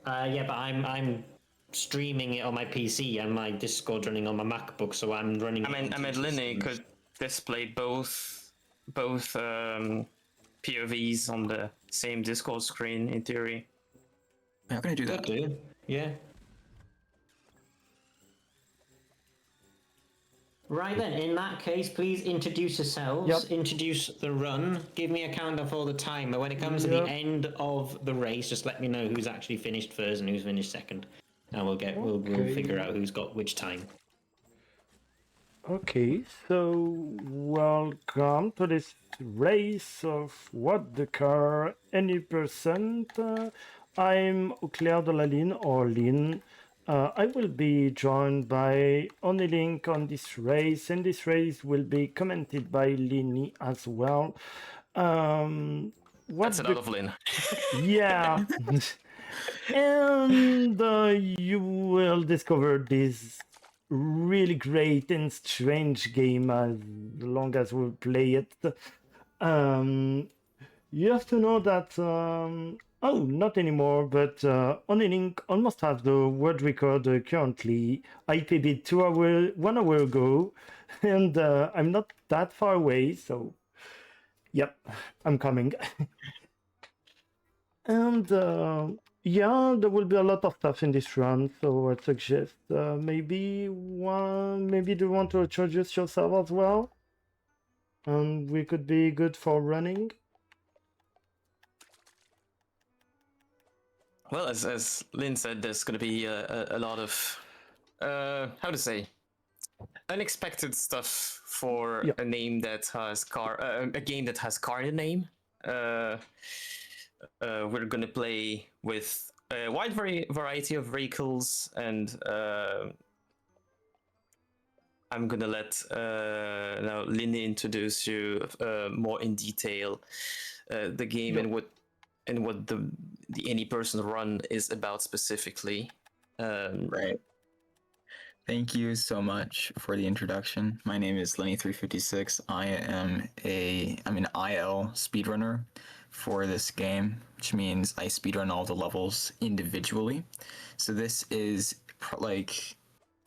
Yeah, but I'm streaming it on my PC and my Discord running on my MacBook, so I'm running. I mean, Linny could display both POVs on the same Discord screen in theory. How can I do Could that? do, yeah. Right then, in that case, please introduce yourselves, introduce the run, give me a countdown for the timer. When it comes to the end of the race, just let me know who's actually finished first and who's finished second. And we'll figure out who's got which time. Okay, so welcome to this race of What the Car, any percent. I'm Claire de la Ligne, or Lynn. I will be joined by Onilink on this race, and this race will be commented by Linny as well. That's a lot of Lynn. Yeah. And you will discover this really great and strange game as long as we play it. You have to know that oh, not anymore, but Onilink almost have the world record currently. I paid it 1 hour ago, and I'm not that far away, so yep, I'm coming. And yeah, there will be a lot of stuff in this run, so I suggest maybe do you want to introduce yourself as well? And we could be good for running. Well, as Lynn said, there's going to be a lot of how to say unexpected stuff for a name that has car, a game that has car in the name. We're going to play with a wide variety of vehicles, and I'm going to let now Lynn introduce you more in detail the game and what the any person run is about specifically. Right. Thank you so much for the introduction. My name is Lenny356. I'm an IL speedrunner for this game, which means I speedrun all the levels individually. So this is like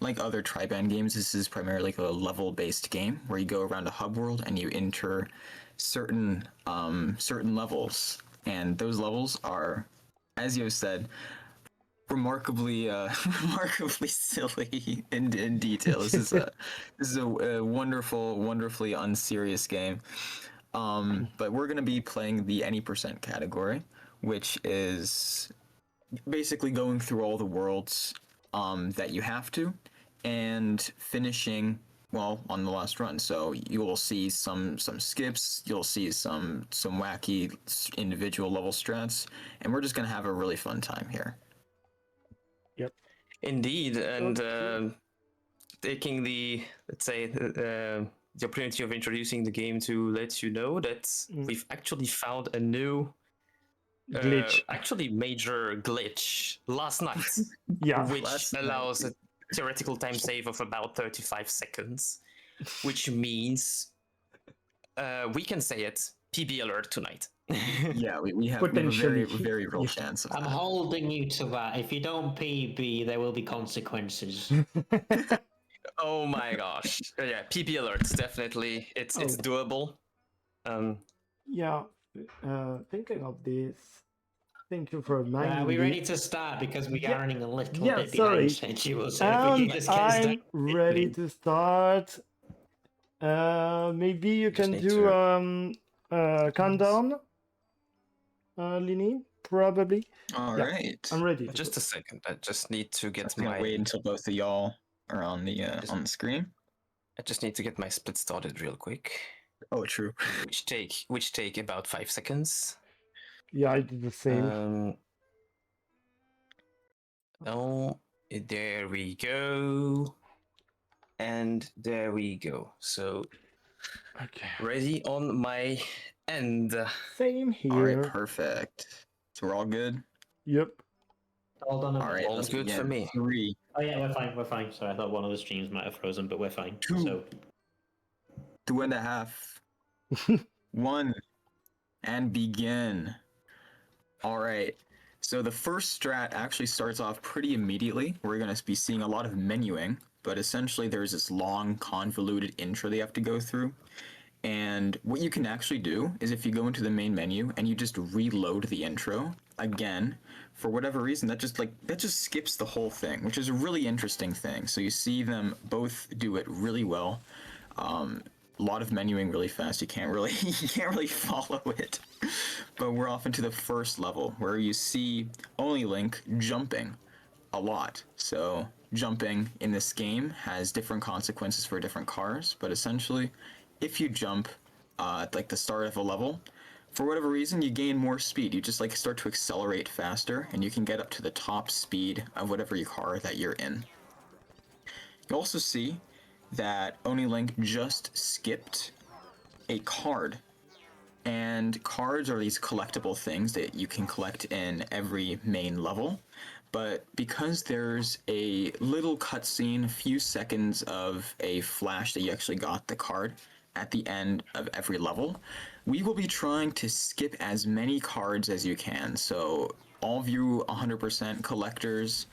other Tri-Band games. This is primarily like a level-based game where you go around a hub world and you enter certain levels, and those levels are, as you said, remarkably silly in detail. This is a wonderfully unserious game. But we're gonna be playing the any percent category, which is basically going through all the worlds that you have to, and finishing on the last run. So you will see some skips, you'll see some wacky individual level strats, and we're just gonna have a really fun time here. Yep. Indeed, and taking the, let's say, the opportunity of introducing the game to let you know that we've actually found a new glitch, actually major glitch last night, which allows a theoretical time save of about 35 seconds, which means we can say it, PB alert tonight. Yeah, we have a very real chance of I'm holding you to that. If you don't PB, there will be consequences. Oh my gosh. Yeah, PB alerts, definitely. It's doable. Yeah, thinking of this. Thank you for reminding me. Are we ready to start? Because we are running a little bit sorry. behind schedule. So if you just I'm ready to start. Maybe you can do countdown, Lini, probably. All right. I'm ready. Just a second. I just need to get my. Wait until both of y'all are on the screen. I just need to get my split started real quick. Oh, true. Which take about 5 seconds. Yeah, I did the same. Oh, there we go. And there we go. So, ready on my end. Same here. All right, perfect. So we're all good? Yep. All done. All right, all good for me. 3. Oh yeah, we're fine. Sorry, I thought one of the streams might have frozen, but we're fine. 2. So 2.5. 1. And begin. All right. So the first strat actually starts off pretty immediately. We're going to be seeing a lot of menuing, but essentially there's this long convoluted intro they have to go through. And what you can actually do is if you go into the main menu and you just reload the intro again, for whatever reason, that just skips the whole thing, which is a really interesting thing. So you see them both do it really well. A lot of menuing really fast. You can't really follow it. But we're off into the first level where you see only Link jumping a lot. So jumping in this game has different consequences for different cars, but essentially if you jump at like the start of a level, for whatever reason you gain more speed. You just like start to accelerate faster and you can get up to the top speed of whatever your car that you're in. You also see that Oni Link just skipped a card. And cards are these collectible things that you can collect in every main level. But because there's a little cutscene, a few seconds of a flash that you actually got the card at the end of every level, we will be trying to skip as many cards as you can. So all of you 100% collectors,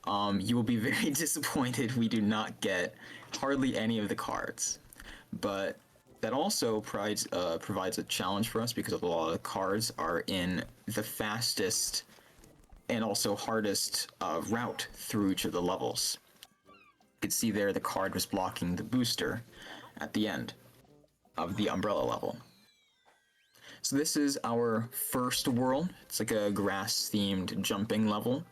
you will be very disappointed we do not get hardly any of the cards. But that also provides a challenge for us because a lot of the cards are in the fastest and also hardest route through each of the levels. You could see there the card was blocking the booster at the end of the umbrella level. So this is our first world. It's like a grass-themed jumping level.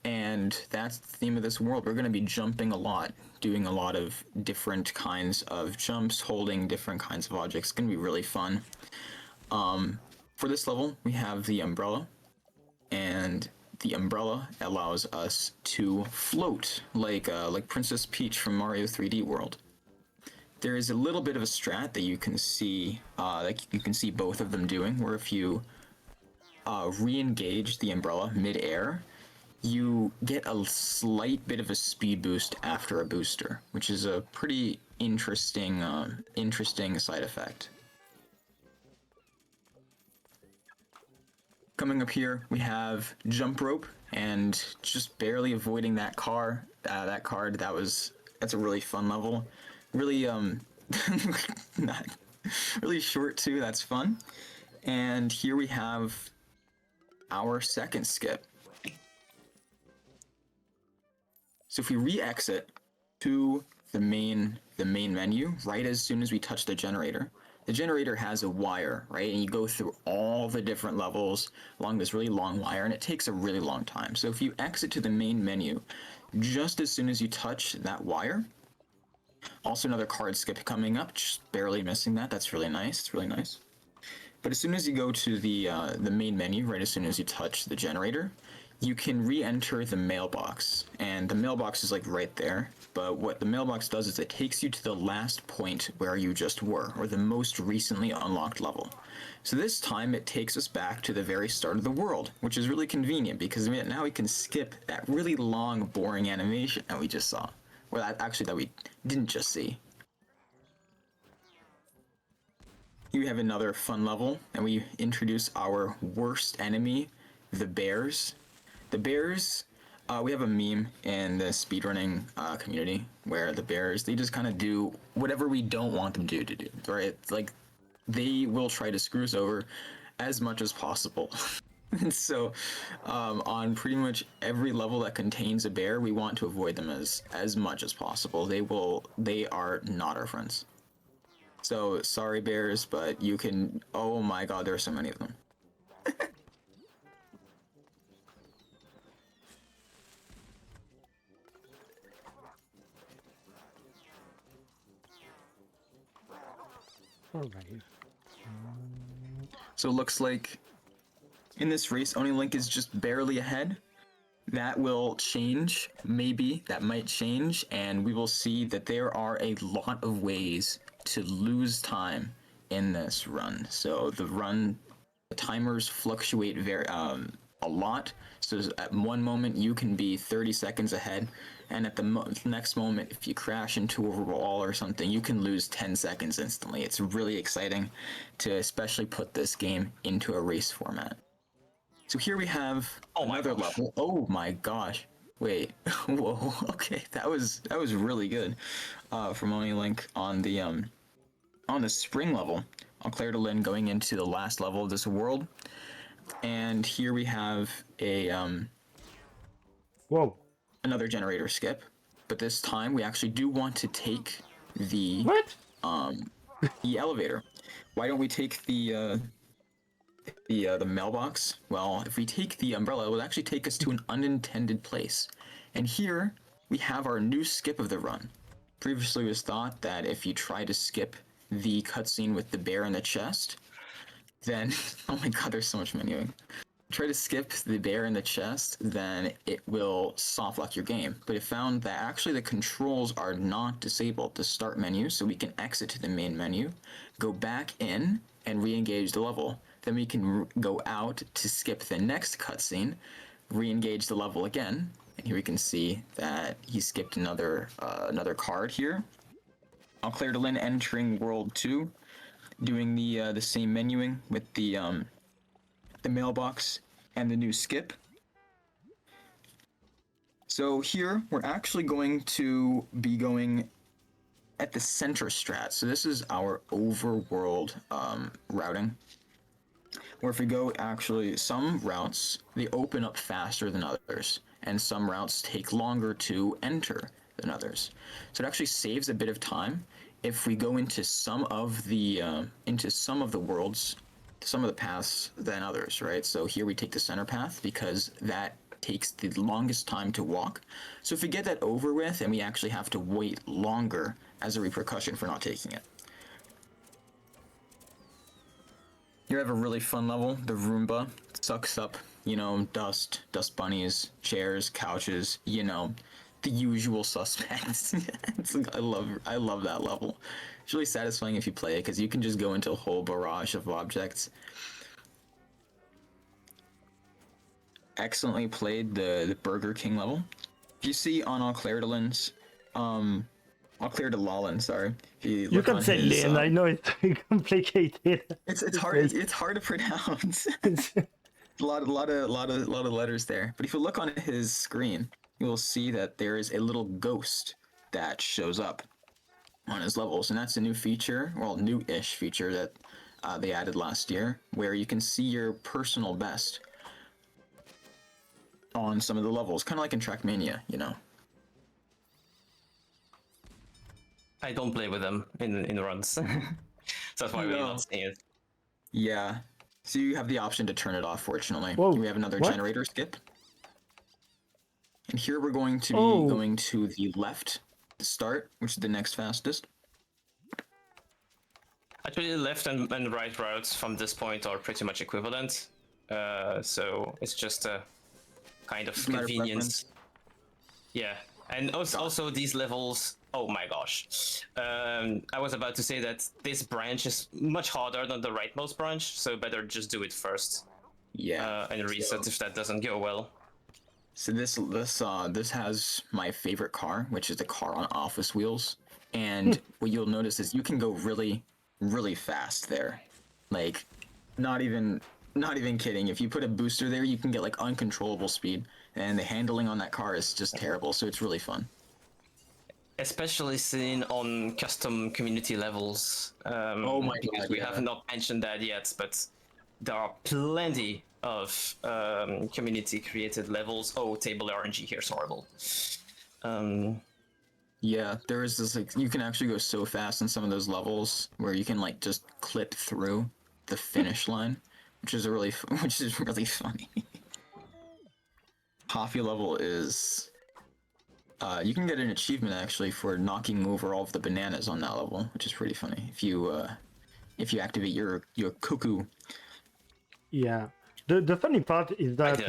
And that's the theme of this world. We're going to be jumping a lot, doing a lot of different kinds of jumps, holding different kinds of objects. It's going to be really fun. For this level, we have the umbrella, and the umbrella allows us to float like Princess Peach from Mario 3D World. There is a little bit of a strat that you can see, both of them doing, where if you re-engage the umbrella mid-air, you get a slight bit of a speed boost after a booster, which is a pretty interesting side effect. Coming up here, we have jump rope, and just barely avoiding that card. That's a really fun level. Really, not really short too. That's fun. And here we have our second skip. So if we re-exit to the main menu, right as soon as we touch the generator has a wire, right? And you go through all the different levels along this really long wire, and it takes a really long time. So if you exit to the main menu, just as soon as you touch that wire, also another card skip coming up, just barely missing that. That's really nice. It's really nice. But as soon as you go to the main menu, right as soon as you touch the generator, you can re-enter the mailbox, and the mailbox is like right there. But what the mailbox does is it takes you to the last point where you just were, or the most recently unlocked level. So this time it takes us back to the very start of the world, which is really convenient because now we can skip that really long, boring animation that we just saw. Well, that we didn't just see. Here we have another fun level, and we introduce our worst enemy, the bears. The bears, we have a meme in the speedrunning community where the bears, they just kind of do whatever we don't want them to do, right? It's like they will try to screw us over as much as possible. And so on pretty much every level that contains a bear, we want to avoid them as much as possible. They are not our friends. So sorry bears, but you can, oh my god, there are so many of them. Alright. So it looks like in this race, Oni Link is just barely ahead. That will change, maybe, that might change, and we will see that there are a lot of ways to lose time in this run. So the timers fluctuate a lot. So at one moment you can be 30 seconds ahead, and at the next moment, if you crash into a wall or something, you can lose 10 seconds instantly. It's really exciting to especially put this game into a race format. So here we have another level. Oh my gosh. Wait. Whoa. Okay, that was really good. From Oni Link on the spring level. On Claire de Lune going into the last level of this world. And here we have a Whoa. another generator skip. But this time we actually do want to take the What? The elevator. Why don't we take the mailbox? Well, if we take the umbrella, it will actually take us to an unintended place. And here we have our new skip of the run. Previously it was thought that if you try to skip the cutscene with the bear in the chest, then oh my god, there's so much menuing. Try to skip the bear in the chest, then it will softlock your game. But it found that actually the controls are not disabled. The start menu, so we can exit to the main menu, go back in, and re-engage the level. Then we can go out to skip the next cutscene, re-engage the level again, and here we can see that he skipped another card here. On Claire de Lune entering World 2, doing the same menuing with the mailbox and the new skip. So here we're actually going to be going at the center strat. So this is our overworld routing. Where if we go actually, some routes, they open up faster than others, and some routes take longer to enter than others. So it actually saves a bit of time if we go into some of the worlds, some of the paths than others, right? So here we take the center path because that takes the longest time to walk. So if we get that over with, and we actually have to wait longer as a repercussion for not taking it. You have a really fun level. The Roomba sucks up, dust bunnies, chairs, couches, the usual suspects. I love that level. It's really satisfying if you play it because you can just go into a whole barrage of objects. Excellently played the Burger King level. If you see on All Claire de Lune's, All Claire de Lalin, sorry. You can say Lin. I know it's complicated. It's hard. It's hard to pronounce. a lot of letters there. But if you look on his screen, you will see that there is a little ghost that shows up on his levels, and that's a new feature, well, new-ish feature that they added last year, where you can see your personal best on some of the levels, kind of like in Trackmania, I don't play with them in runs, so that's why we're not seeing it. Yeah, so you have the option to turn it off. Fortunately, Whoa, we have another generator skip, and here we're going to be going to the left to start, which is the next fastest. Actually, left and right routes from this point are pretty much equivalent, so it's just a kind of convenience. Yeah, and also these levels. Oh my gosh. I was about to say that this branch is much harder than the rightmost branch, so better just do it first. Yeah. And reset if that doesn't go well. So this has my favorite car, which is the car on office wheels. And what you'll notice is you can go really, really fast there. Like, not even kidding. If you put a booster there, you can get like uncontrollable speed. And the handling on that car is just terrible, so it's really fun. Especially seen on custom community levels. Oh my god! We have not mentioned that yet, but there are plenty of community-created levels. Oh, table RNG here's horrible. Yeah, there is this you can actually go so fast in some of those levels where you can like just clip through the finish line, which is really funny. Coffee level is. You can get an achievement actually for knocking over all of the bananas on that level, which is pretty funny. If you activate your cuckoo. Yeah. The funny part is that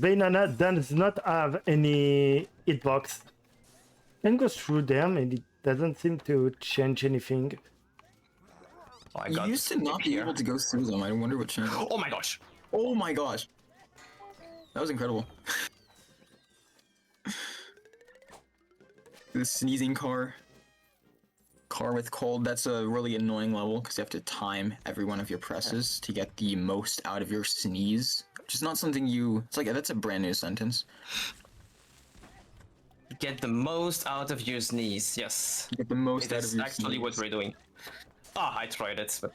banana does not have any hitbox. You can go through them and it doesn't seem to change anything. Oh, you used to not be able to go through them. I wonder what changed. Oh my gosh! Oh my gosh! That was incredible. The sneezing car with cold, that's a really annoying level because you have to time every one of your presses to get the most out of your sneeze, just not something you. It's like that's a brand new sentence. Get the most out of your sneeze. Yes. Get the most out of It's your actually what we're doing. Ah, I tried it. But...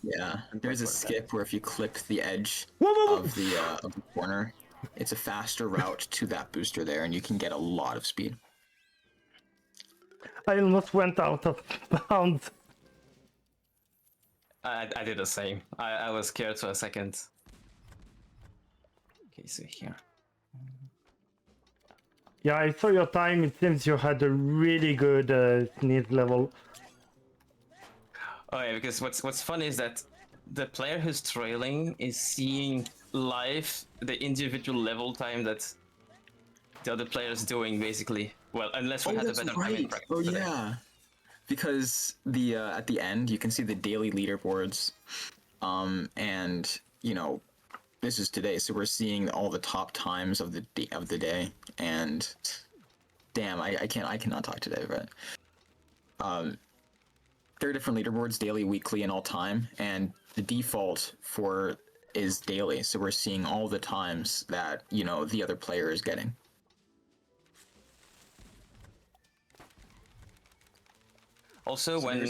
Yeah, there's a skip where if you clip the edge Whoa. of the corner, it's a faster route to that booster there, and you can get a lot of speed. I almost went out of bounds. I did the same. I was scared for a second. Okay, so here. Yeah, I saw your time. It seems you had a really good sneeze level. Oh yeah, because what's funny is that the player who's trailing is seeing live the individual level time that the other player is doing, basically. Well, unless we had a better timing practice. Oh today. yeah, because the at the end you can see the daily leaderboards, and you know, this is today, so we're seeing all the top times of the day, and damn, I cannot talk today, but there are different leaderboards, daily, weekly, and all time, and the default for is daily, so we're seeing all the times that, you know, the other player is getting. Also, so when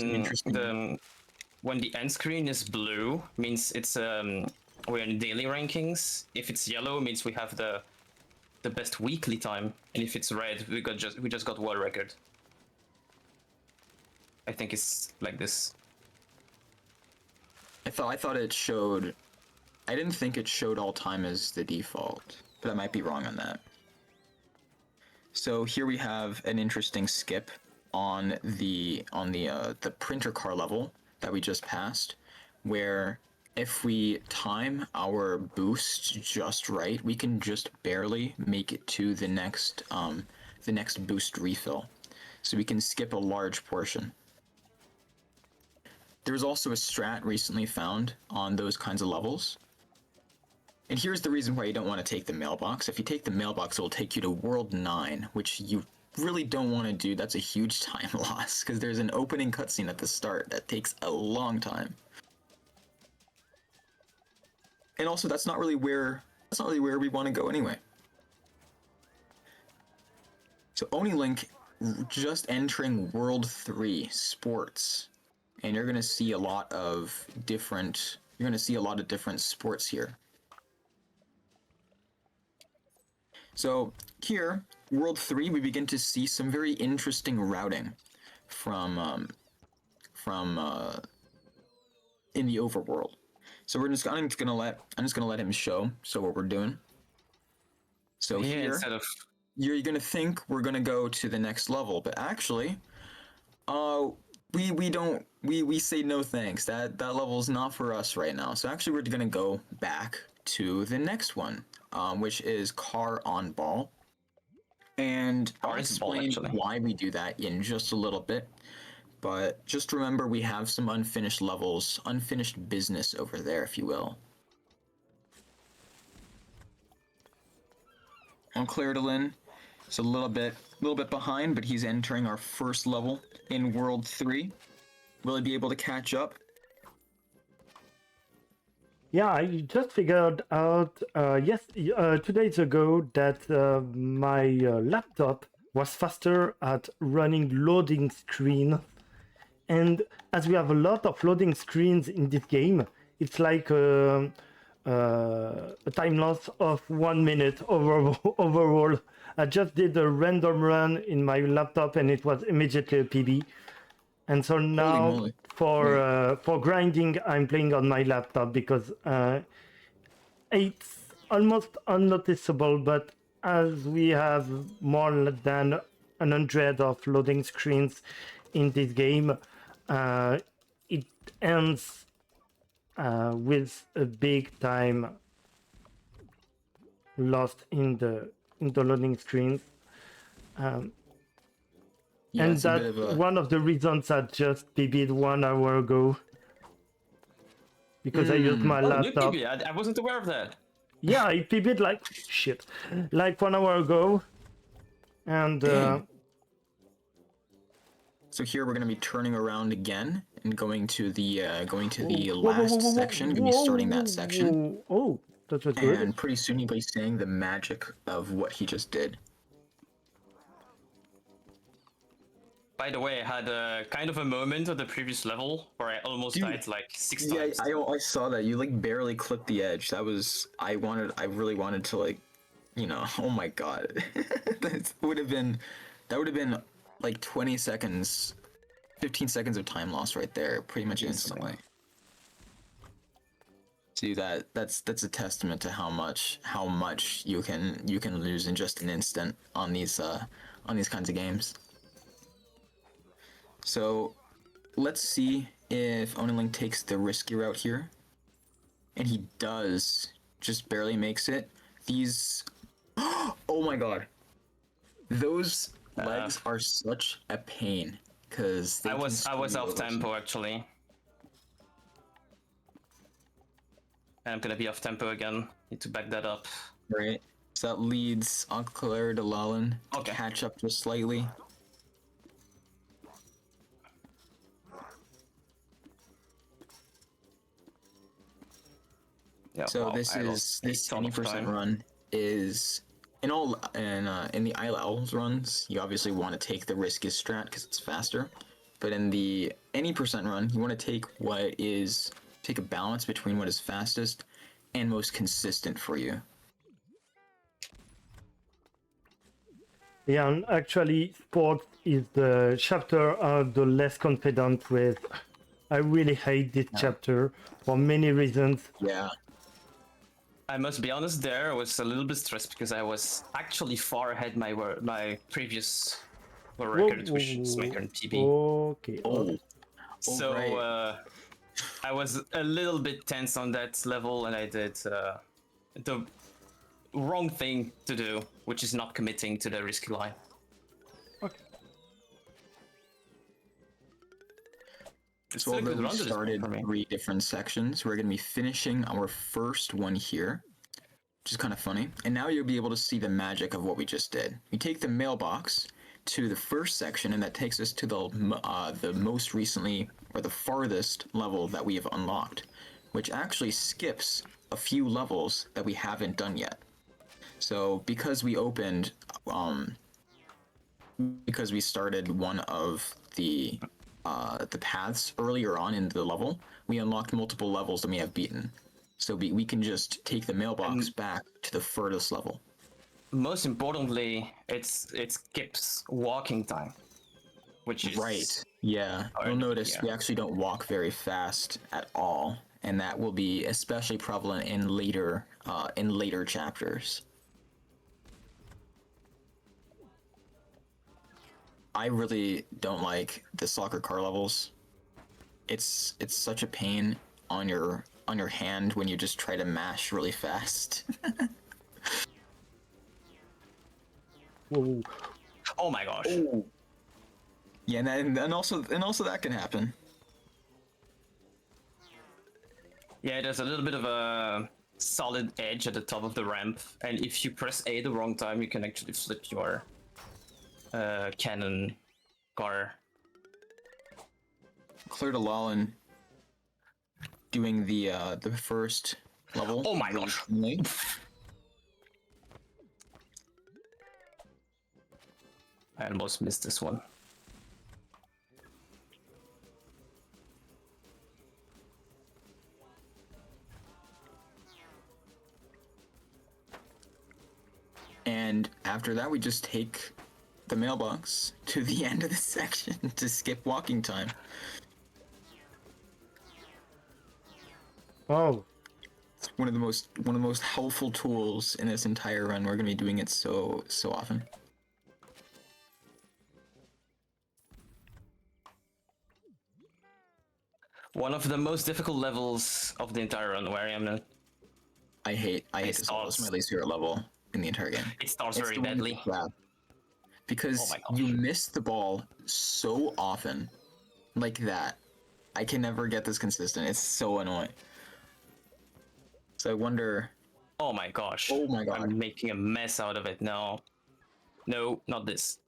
the end screen is blue, means it's we're in daily rankings. If it's yellow, means we have the best weekly time, and if it's red, we just got world record. I think it's like this. I thought it showed. I didn't think it showed all time as the default, but I might be wrong on that. So here we have an interesting skip on the printer car level that we just passed, where if we time our boost just right, we can just barely make it to the next boost refill. So we can skip a large portion. There was also a strat recently found on those kinds of levels. And here's the reason why you don't want to take the mailbox. If you take the mailbox, it will take you to World 9, which you really don't want to do. That's a huge time loss, because there's an opening cutscene at the start that takes a long time. And also, that's not really where we want to go anyway. So OniLink just entering World 3 Sports, and you're gonna see a lot of different sports here. So here, World 3, we begin to see some very interesting routing from in the overworld. So I'm just gonna let him show what we're doing. So yeah, here, instead of you're gonna think we're gonna go to the next level, but actually, we say no thanks. That level's not for us right now. So actually, we're gonna go back to the next one, which is Car on Ball, and I'll explain why we do that in just a little bit. But just remember, we have some unfinished levels, unfinished business over there, if you will. On Clairdelin, it's a little bit behind, but he's entering our first level in World 3. Will he be able to catch up? Yeah, I just figured out 2 days ago that my laptop was faster at running loading screen. And as we have a lot of loading screens in this game, it's like a time loss of 1 minute overall. I just did a random run in my laptop and it was immediately a PB. And so now for grinding, I'm playing on my laptop because it's almost unnoticeable, but as we have more than 100 of loading screens in this game, it ends with a big time lost in the loading screens. Yeah, and that's one of the reasons I just PB'd 1 hour ago. Because I used my laptop. I wasn't aware of that. Yeah, I PB'd like 1 hour ago. And so here we're going to be turning around again and going to the last section. Going to be starting that section. Oh, That was good. And pretty soon you'll be seeing the magic of what he just did. By the way, I had a kind of a moment at the previous level where I almost died like 6 times. Yeah, I saw that. You like barely clipped the edge. That was I really wanted to like, you know, oh my god. that would have been like 20 seconds, 15 seconds of time loss right there, pretty much instantly. See that's a testament to how much you can lose in just an instant on these kinds of games. So let's see if Onelink takes the risky route here. And he does. Just barely makes it. These... Oh my god. Those legs are such a pain. Because I was off tempo actually. And I'm gonna be off tempo again. Need to back that up. Right. So that leads Auclair de Lalin to catch up just slightly. Yeah, so this 20% run is in the ILL's runs. You obviously want to take the riskiest strat because it's faster, but in the any percent run, you want to take a balance between what is fastest and most consistent for you. Yeah, and actually, sports is the chapter I'm the less confident with. I really hate this chapter for many reasons. Yeah. I must be honest, there I was a little bit stressed because I was actually far ahead my previous record, which is my current PB. Okay. So right. I was a little bit tense on that level, and I did the wrong thing to do, which is not committing to the risky line. Okay. So although we started 3 different sections, we're going to be finishing our first one here, which is kind of funny. And now you'll be able to see the magic of what we just did. We take the mailbox to the first section, and that takes us to the most recently, or the farthest level that we have unlocked, which actually skips a few levels that we haven't done yet. So because we opened, because we started one of the paths earlier on in the level, we unlocked multiple levels that we have beaten. So we can just take the mailbox back to the furthest level. Most importantly, it skips walking time, which is... Right, yeah. You'll notice we actually don't walk very fast at all, and that will be especially prevalent in later chapters. I really don't like the soccer car levels. It's such a pain on your hand when you just try to mash really fast. Whoa. Oh my gosh. Ooh. Yeah, and also that can happen. Yeah, there's a little bit of a solid edge at the top of the ramp, and if you press A the wrong time, you can actually flip your cannon car. Claire de Lalin doing the first level. Oh my gosh. I almost missed this one. And after that, we just take the mailbox to the end of the section to skip walking time. Oh. It's one of the most helpful tools in this entire run. We're gonna be doing it so often. One of the most difficult levels of the entire run where I am now. I hate this level. It's my least favorite level in the entire game. It starts very badly. Because you miss the ball so often, like that. I can never get this consistent. It's so annoying. So I wonder... Oh my gosh. Oh my god. I'm making a mess out of it now. No, not this.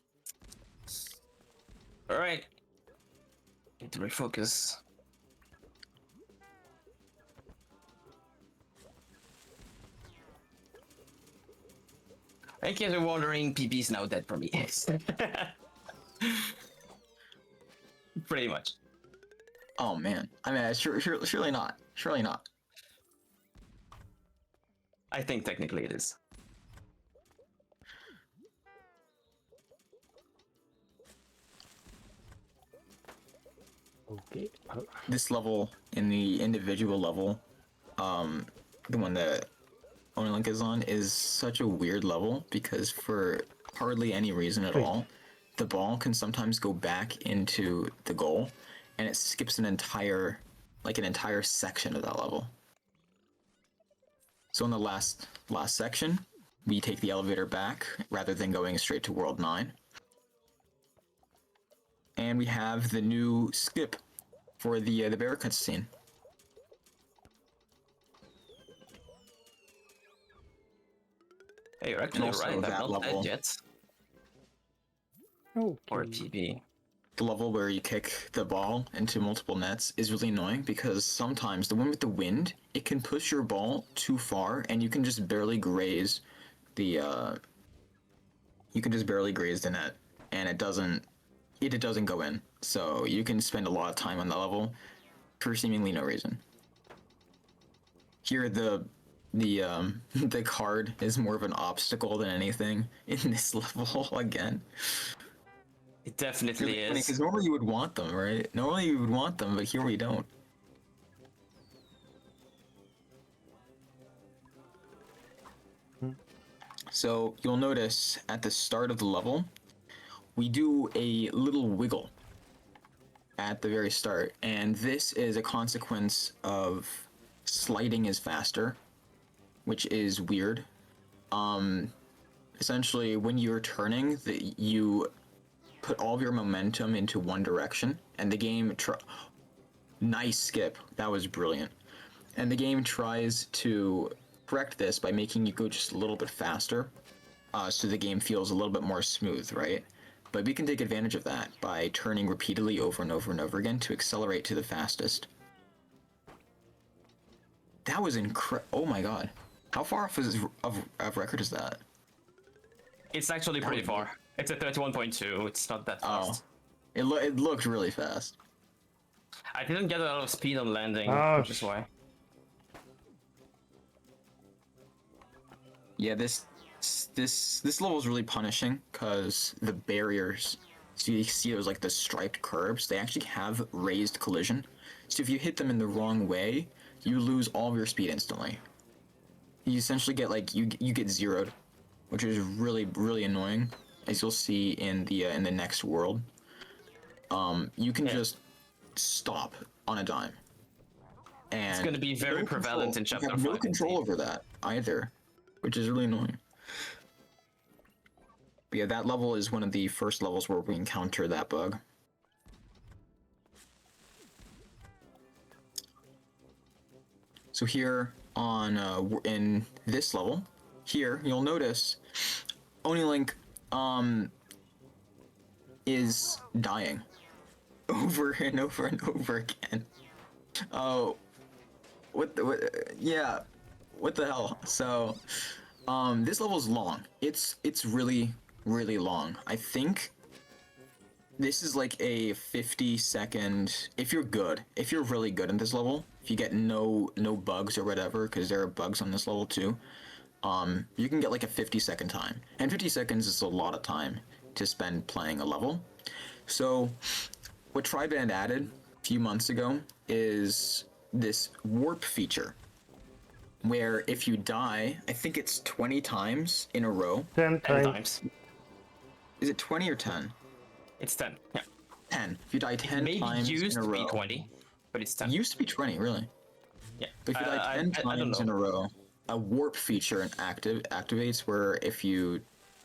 Alright. Need to refocus. In case you're wondering, PB is now dead for me. Pretty much. Oh man, I mean, surely not. Surely not. I think technically it is. Okay. This level, in the individual level, the one that Onelink is on, is such a weird level because for hardly any reason at all, the ball can sometimes go back into the goal, and it skips an entire section of that level. So in the last section, we take the elevator back rather than going straight to World 9. And we have the new skip for the bear cutscene. Hey, you're actually right. I'm not dead yet. Okay. Or PB. The level where you kick the ball into multiple nets is really annoying because sometimes the one with the wind, it can push your ball too far and you can just barely graze the net and it doesn't go in. So you can spend a lot of time on that level for seemingly no reason. Here the card is more of an obstacle than anything in this level again. It definitely is. Because normally you would want them, right? Normally you would want them, but here we don't. So you'll notice at the start of the level, we do a little wiggle at the very start, and this is a consequence of sliding is faster, which is weird. Essentially, when you're turning, you put all of your momentum into one direction, and the game nice skip. That was brilliant. And the game tries to correct this by making you go just a little bit faster, so the game feels a little bit more smooth, right? But we can take advantage of that by turning repeatedly over and over and over again to accelerate to the fastest. That was oh my god. How far off of record is that? It's actually pretty far. It's at 31.2. It's not that fast. It looked really fast. I didn't get a lot of speed on landing, which is why. Yeah, this level is really punishing because the barriers, so you see those like the striped curbs, they actually have raised collision. So if you hit them in the wrong way, you lose all of your speed instantly. You essentially get you get zeroed, which is really annoying, as you'll see in the next world. You can just stop on a dime, and it's going to be very prevalent in Chapter 5. You have no control over that either, which is really annoying. But yeah, that level is one of the first levels where we encounter that bug. So here on in this level, here you'll notice Onelink is dying over and over and over again. Oh, what the hell? So this level's long. It's really long. I think this is like a 50-second, if you're really good in this level, if you get no bugs or whatever, because there are bugs on this level too, you can get like a 50-second time. And 50 seconds is a lot of time to spend playing a level. So what Triband added a few months ago is this warp feature, where if you die, I think it's 20 times in a row. 10 times. Is it 20 or 10? It's 10, yeah. 10. If you die 10 maybe times in a row. used to be 20, but it's 10. It used to be 20, really. Yeah. But if you die 10 times in a row, a warp feature activates where if you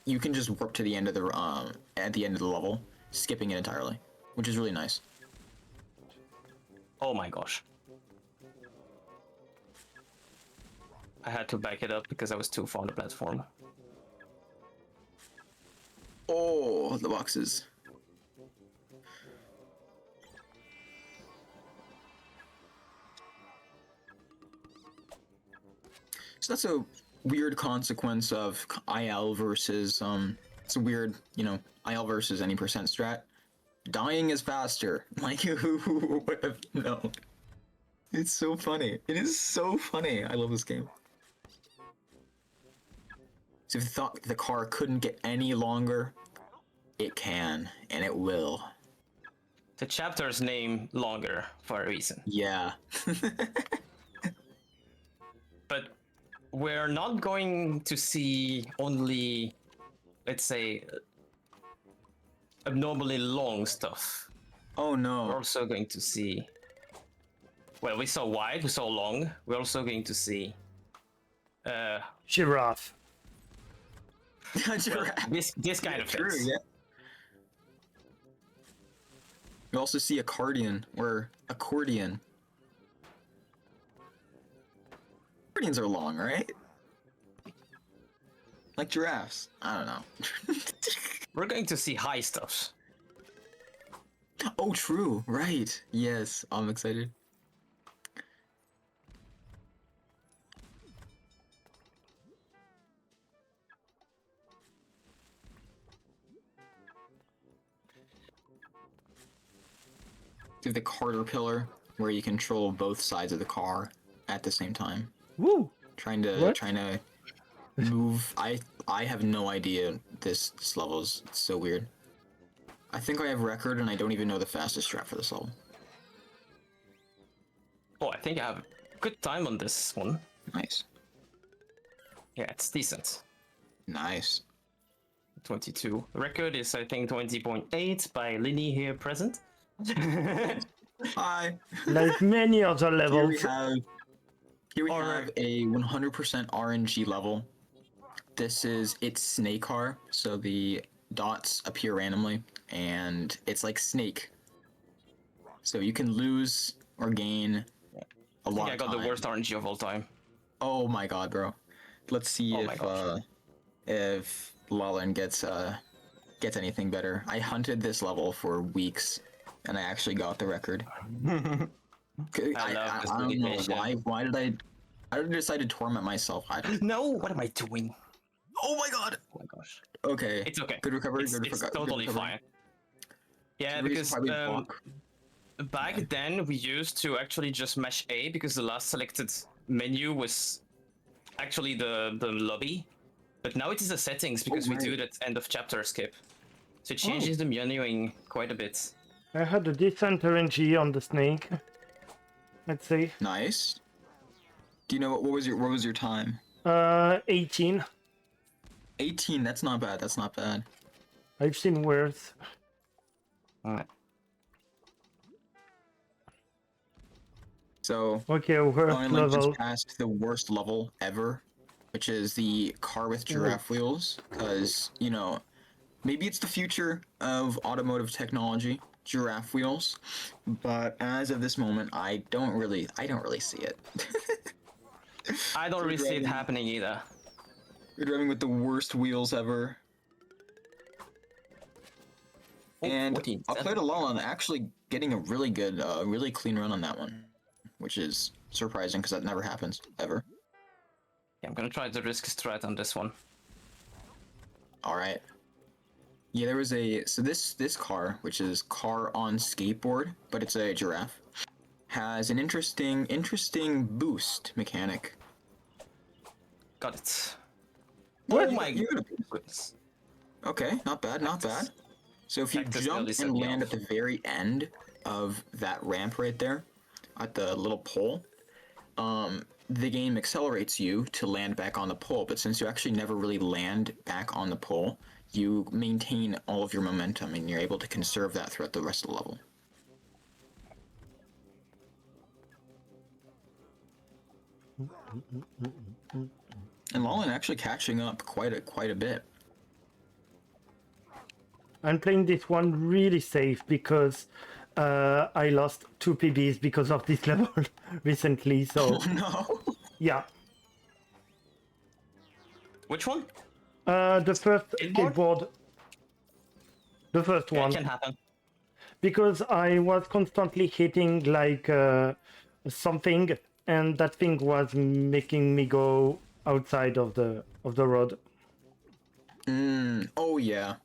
can just warp to the end of the level, skipping it entirely, which is really nice. Oh my gosh. I had to back it up because I was too far on the platform. Oh, the boxes. So that's a weird consequence of IL versus it's a weird, IL versus any percent strat. Dying is faster. Like, who would have known? It's so funny. It is so funny. I love this game. So if you thought the car couldn't get any longer, it can, and it will. The chapter's name longer for a reason. Yeah. But we're not going to see only, let's say, abnormally long stuff. Oh no. We're also going to see... Well, we saw wide, we saw long. We're also going to see... Giraffe. Well, this kind of True, things. yeah. You also see accordion or accordion. Accordions are long, right? Like giraffes. I don't know. We're going to see high stuff. Oh, true. Right. Yes, I'm excited. Do the Caterpillar, where you control both sides of the car at the same time. Woo! Trying to move. I have no idea this level is so weird. I think I have record and I don't even know the fastest strat for this level. Oh, I think I have good time on this one. Nice. Yeah, it's decent. Nice. 22. Record is, I think, 20.8 by Linny here present. Hi. Like many other Here levels. we have a 100% RNG level. It's Snake Car, so the dots appear randomly, and it's like Snake. So you can lose or gain a lot. I got the worst RNG of all time. Oh my god, bro. Let's see if Lalan gets anything better. I hunted this level for weeks, and I actually got the record. I don't know why. Why did I decide to torment myself? I don't. No, what am I doing? Oh my god. Oh my gosh. Okay. It's okay. Good recovery. It's totally fine. Yeah, Reese because back then we used to actually just mash A because the last selected menu was actually the lobby. But now it is the settings because we do that end of chapter skip. So it changes the menuing quite a bit. I had a decent RNG on the snake. Let's say. Nice. Do you know what was your time? 18. 18. That's not bad. That's not bad. I've seen worse. Alright. So Okay, worst Lauren level. just passed the worst level ever, which is the car with giraffe wheels. Because maybe it's the future of automotive technology, giraffe wheels. But as of this moment, I don't really see it. I don't really see it happening either. You're driving with the worst wheels ever. And 14, I'll play to Lalan actually getting a really good, really clean run on that one, which is surprising because that never happens ever. Yeah, I'm gonna try the risk strat on this one. All right. Yeah, there was this car, which is car on skateboard, but it's a giraffe, has an interesting boost mechanic. Got it. What? Oh my goodness. Okay, not bad, not bad. So if you jump and land at the very end of that ramp right there, at the little pole, the game accelerates you to land back on the pole, but since you actually never really land back on the pole, you maintain all of your momentum and you're able to conserve that throughout the rest of the level. And Lalan actually catching up quite a bit. I'm playing this one really safe because I lost 2 PBs because of this level recently, so... Oh no! Yeah. Which one? The first skateboard. The first one. It can happen. Because I was constantly hitting like something, and that thing was making me go outside of the road. Oh yeah.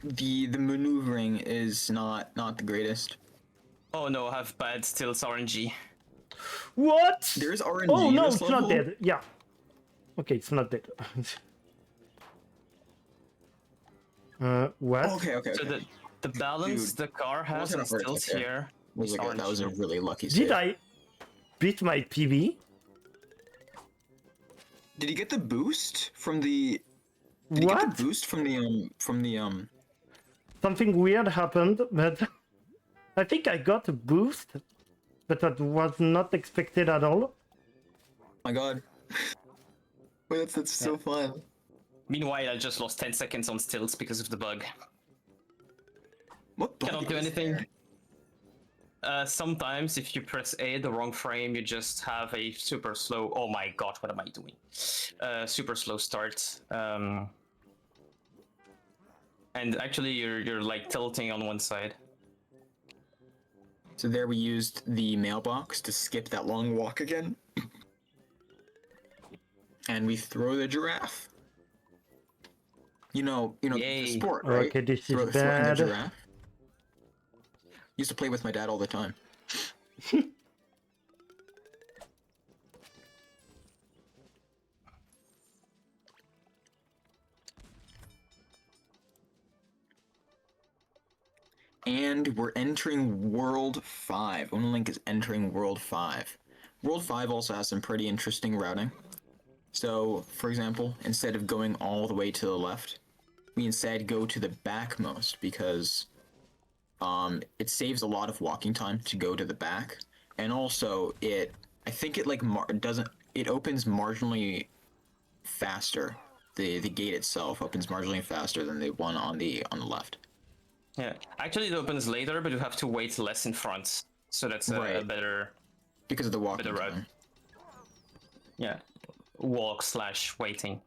The maneuvering is not the greatest. Oh no, I have bad stills RNG. What? There's RNG. Oh in no, this it's level? not dead. Yeah. Okay, it's not dead. What? Okay. So the balance Dude, the car has what and kind of stills heart attack here Was is like that was a RNG. really lucky Did save. I beat my PB? Did you get the boost from the? Did you What? get the boost from the Something weird happened, but I think I got a boost, but that was not expected at all. My God. Wait, that's so fun. Meanwhile, I just lost 10 seconds on stills because of the bug. What bug Cannot do is anything. there? Sometimes if you press A the wrong frame, you just have a super slow. Oh my god, what am I doing? Super slow start. And actually, you're like tilting on one side. So there we used the mailbox to skip that long walk again. And we throw the giraffe. You know Yay. the sport, right? Okay, this is Throwing the bad. giraffe. Used to play with my dad all the time. And we're entering World 5. Onlink is entering World 5. World 5 also has some pretty interesting routing. So, for example, instead of going all the way to the left, we instead go to the backmost because it saves a lot of walking time to go to the back, and also I think it like it opens marginally faster. The gate itself opens marginally faster than the one on the left. Yeah, actually it opens later, but you have to wait less in front. So that's a Right. better Because of the walking better route. time. Yeah, walk/waiting.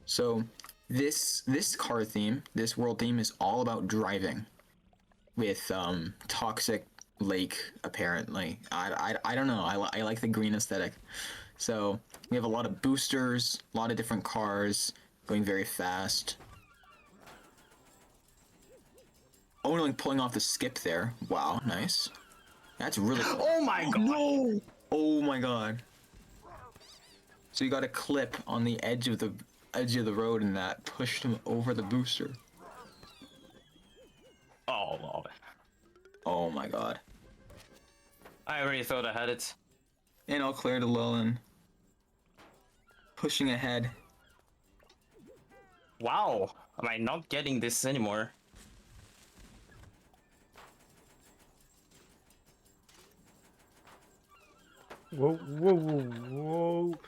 So this car theme, this world theme is all about driving with toxic lake apparently. I don't know. I like the green aesthetic. So we have a lot of boosters, a lot of different cars going very fast. Oh, like pulling off the skip there. Wow, nice. That's really cool. Oh my god! No! Oh my god. So you got a clip on the edge of the road, and that pushed him over the booster. Oh lord. Oh my god. I already thought I had it. And I'll clear to Lilin. Pushing ahead. Wow, am I not getting this anymore? Whoa, whoa, whoa, whoa.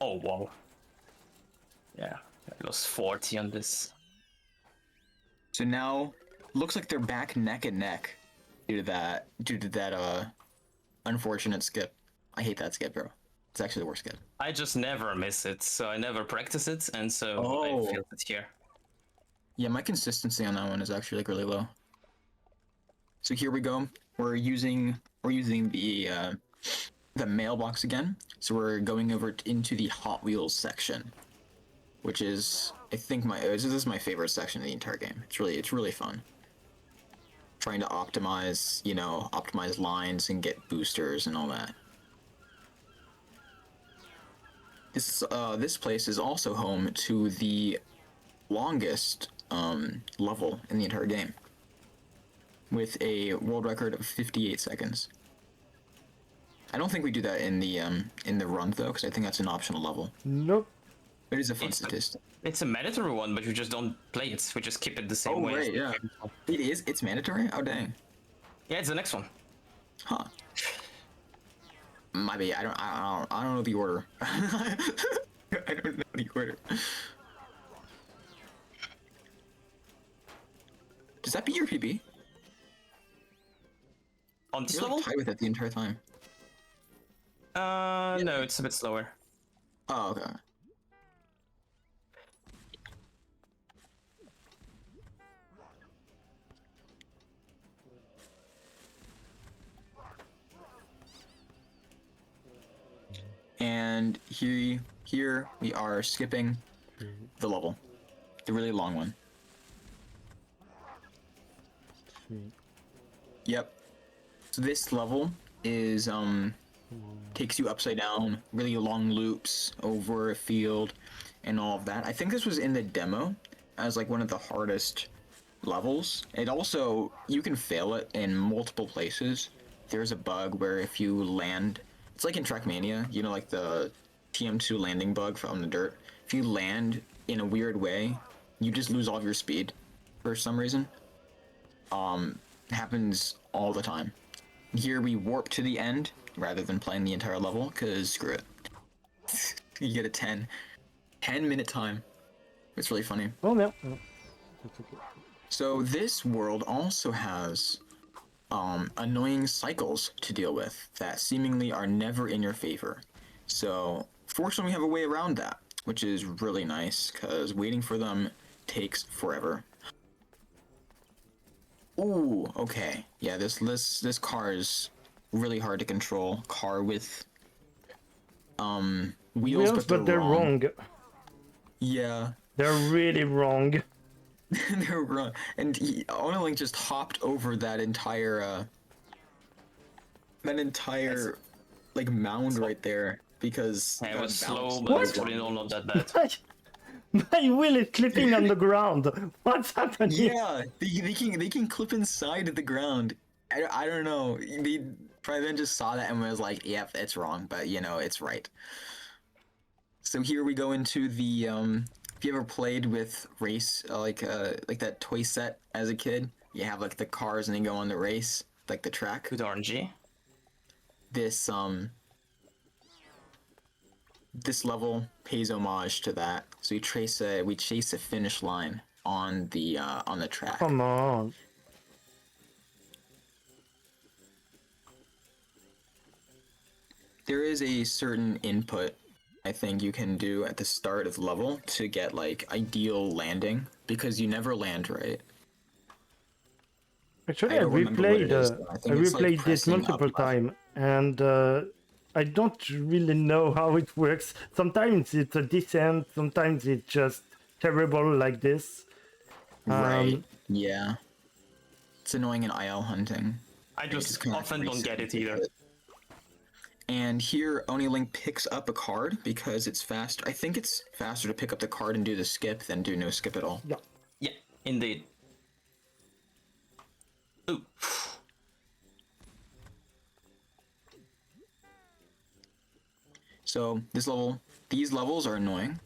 Oh wow. Yeah, I lost 40 on this. So now, looks like they're back neck and neck due to that unfortunate skip. I hate that skip, bro. It's actually the worst skip. I just never miss it, so I never practice it, and so Oh. I feel it here. Yeah, my consistency on that one is actually like really low. So here we go. We're using the mailbox again. So we're going over into the Hot Wheels section, which is I think this is my favorite section of the entire game. It's really fun. Trying to optimize lines and get boosters and all that. This place is also home to the longest level in the entire game, with a world record of 58 seconds. I don't think we do that in the run though, because I think that's an optional level. Nope. It is a fun statistic. It's a mandatory one, but we just don't play it. We just keep it the same way. Oh right, yeah. It is. It's mandatory. Oh dang. Yeah, it's the next one. Huh. My bad. I don't know the order. I don't know the order. Does that beat your PB? On this You're level? like tied with it the entire time. No, it's a bit slower. Oh, okay. And here we are skipping the level, the really long one. Yep. So this level is takes you upside down, really long loops over a field, and all of that. I think this was in the demo as like one of the hardest levels. It also, you can fail it in multiple places. There's a bug where if you land, it's like in Trackmania, you know, like the TM2 landing bug from the dirt. If you land in a weird way, you just lose all of your speed for some reason. Happens all the time. Here we warp to the end rather than playing the entire level, because screw it. You get a 10-minute time. It's really funny. Oh, no. No. That's okay. So this world also has annoying cycles to deal with that seemingly are never in your favor. So fortunately we have a way around that, which is really nice, because waiting for them takes forever. Ooh, okay. Yeah, this car is really hard to control. Car with wheels, but they're wrong. Yeah. They're really wrong. They're wrong. And Onelink just hopped over that entire like mound right there because it was slow, bounced. but it's really not that bad. My wheel is clipping on the ground. What's happening? Yeah, they can clip inside of the ground. I don't know. They probably then just saw that and was like, "Yep, it's wrong," but you know, it's right. So here we go into the if you ever played with race like that toy set as a kid, you have like the cars and they go on the race, like the track. With RNG. This level pays homage to that. So we chase a finish line on the track. Come on. There is a certain input I think you can do at the start of the level to get like ideal landing, because you never land right. Actually, I replayed this multiple times, and I don't really know how it works. Sometimes it's a descent, sometimes it's just terrible like this. Right. Yeah. It's annoying in IL hunting. I just often don't get it either. And here, Onelink picks up a card because it's fast. I think it's faster to pick up the card and do the skip than do no skip at all. Yeah. Yeah, indeed. Ooh. So these levels are annoying,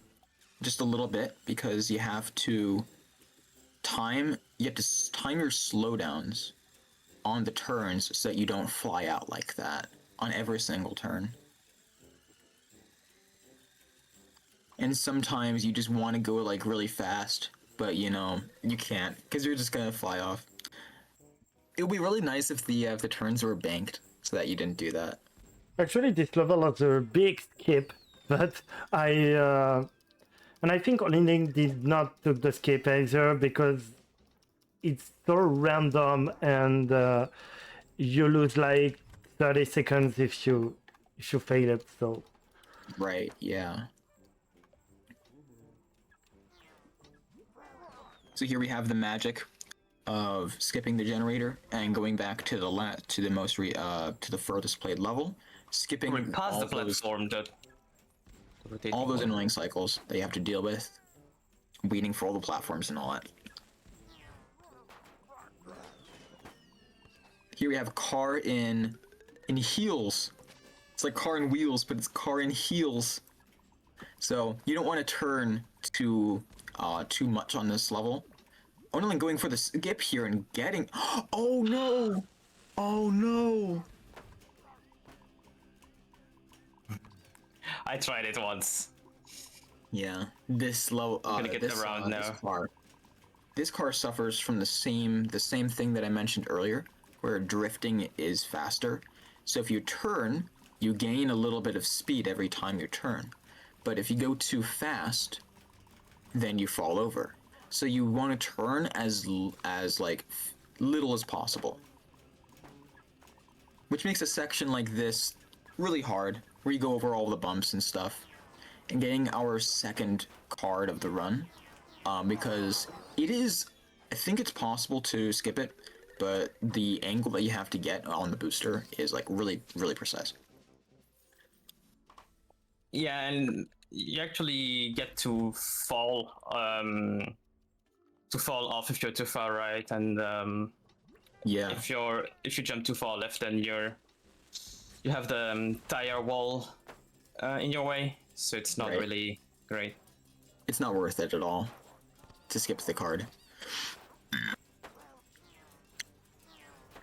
just a little bit, because you have to time your slowdowns on the turns so that you don't fly out like that on every single turn. And sometimes you just want to go like really fast, but you know, you can't, because you're just gonna fly off. It would be really nice if the turns were banked so that you didn't do that. Actually, this level has a big skip, but I think Onelink did not took the skip either, because it's so random and you lose like 30 seconds if you fail it. So right, yeah. So here we have the magic of skipping the generator and going back to the furthest played level, skipping past the platform, all those annoying cycles that you have to deal with, waiting for all the platforms and all that. Here we have a car in heels. It's like car in wheels, but it's car in heels. So you don't want to turn too much on this level. Only going for the skip here and getting. Oh no! Oh no! I tried it once. Yeah, this low. I'm gonna get around now. This car suffers from the same thing that I mentioned earlier, where drifting is faster. So if you turn, you gain a little bit of speed every time you turn. But if you go too fast, then you fall over. So you want to turn as like little as possible. Which makes a section like this really hard, where you go over all the bumps and stuff, and getting our second card of the run, because it is, I think it's possible to skip it, but the angle that you have to get on the booster is like really, really precise. Yeah, and you actually get to fall off if you're too far right, and Yeah. if you jump too far left, then you have the tire wall in your way, so it's not really great. It's not worth it at all to skip the card.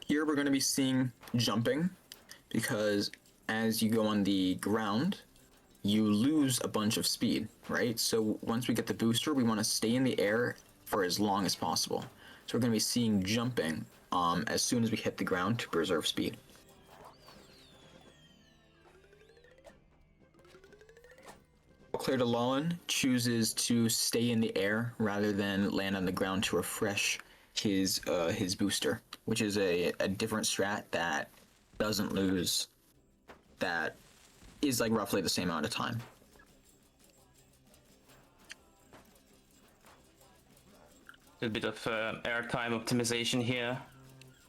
Here we're going to be seeing jumping, because as you go on the ground, you lose a bunch of speed, right? So once we get the booster, we want to stay in the air for as long as possible. So we're going to be seeing jumping as soon as we hit the ground to preserve speed. Clear to Lawlen chooses to stay in the air rather than land on the ground to refresh his booster, which is a different strat that doesn't lose, that is like roughly the same amount of time. A bit of airtime optimization here.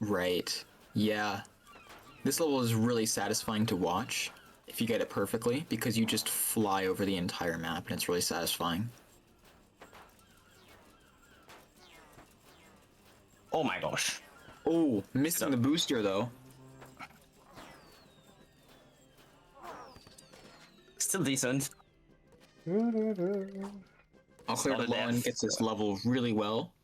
Right. Yeah. This level is really satisfying to watch if you get it perfectly, because you just fly over the entire map and it's really satisfying. Oh my gosh. Oh, missing the booster though. Still decent. Clear to Lawlen gets this level really well.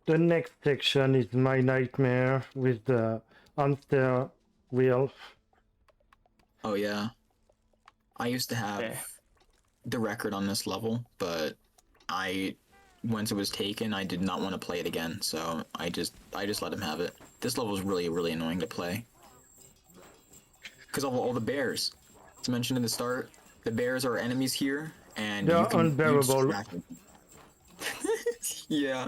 The next section is my nightmare with the hamster wheel. Oh yeah. I used to have the record on this level, but once it was taken, I did not want to play it again, so I just let him have it. This level is really, really annoying to play. Because of all the bears. As mentioned in the start, the bears are enemies here, and they're unbearable. Yeah.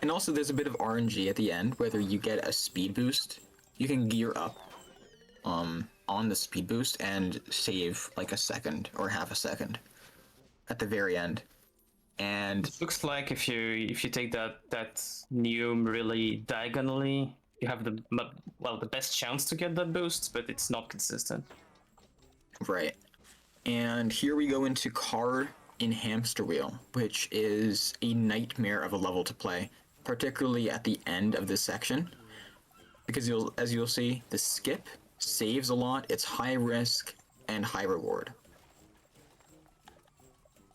And also there's a bit of RNG at the end, whether you get a speed boost, you can gear up on the speed boost and save like a second or half a second at the very end. And it looks like if you take that neum really diagonally, you have the best chance to get that boost, but it's not consistent. Right. And here we go into card in hamster wheel, which is a nightmare of a level to play, particularly at the end of this section, because as you'll see, the skip saves a lot. It's high risk and high reward.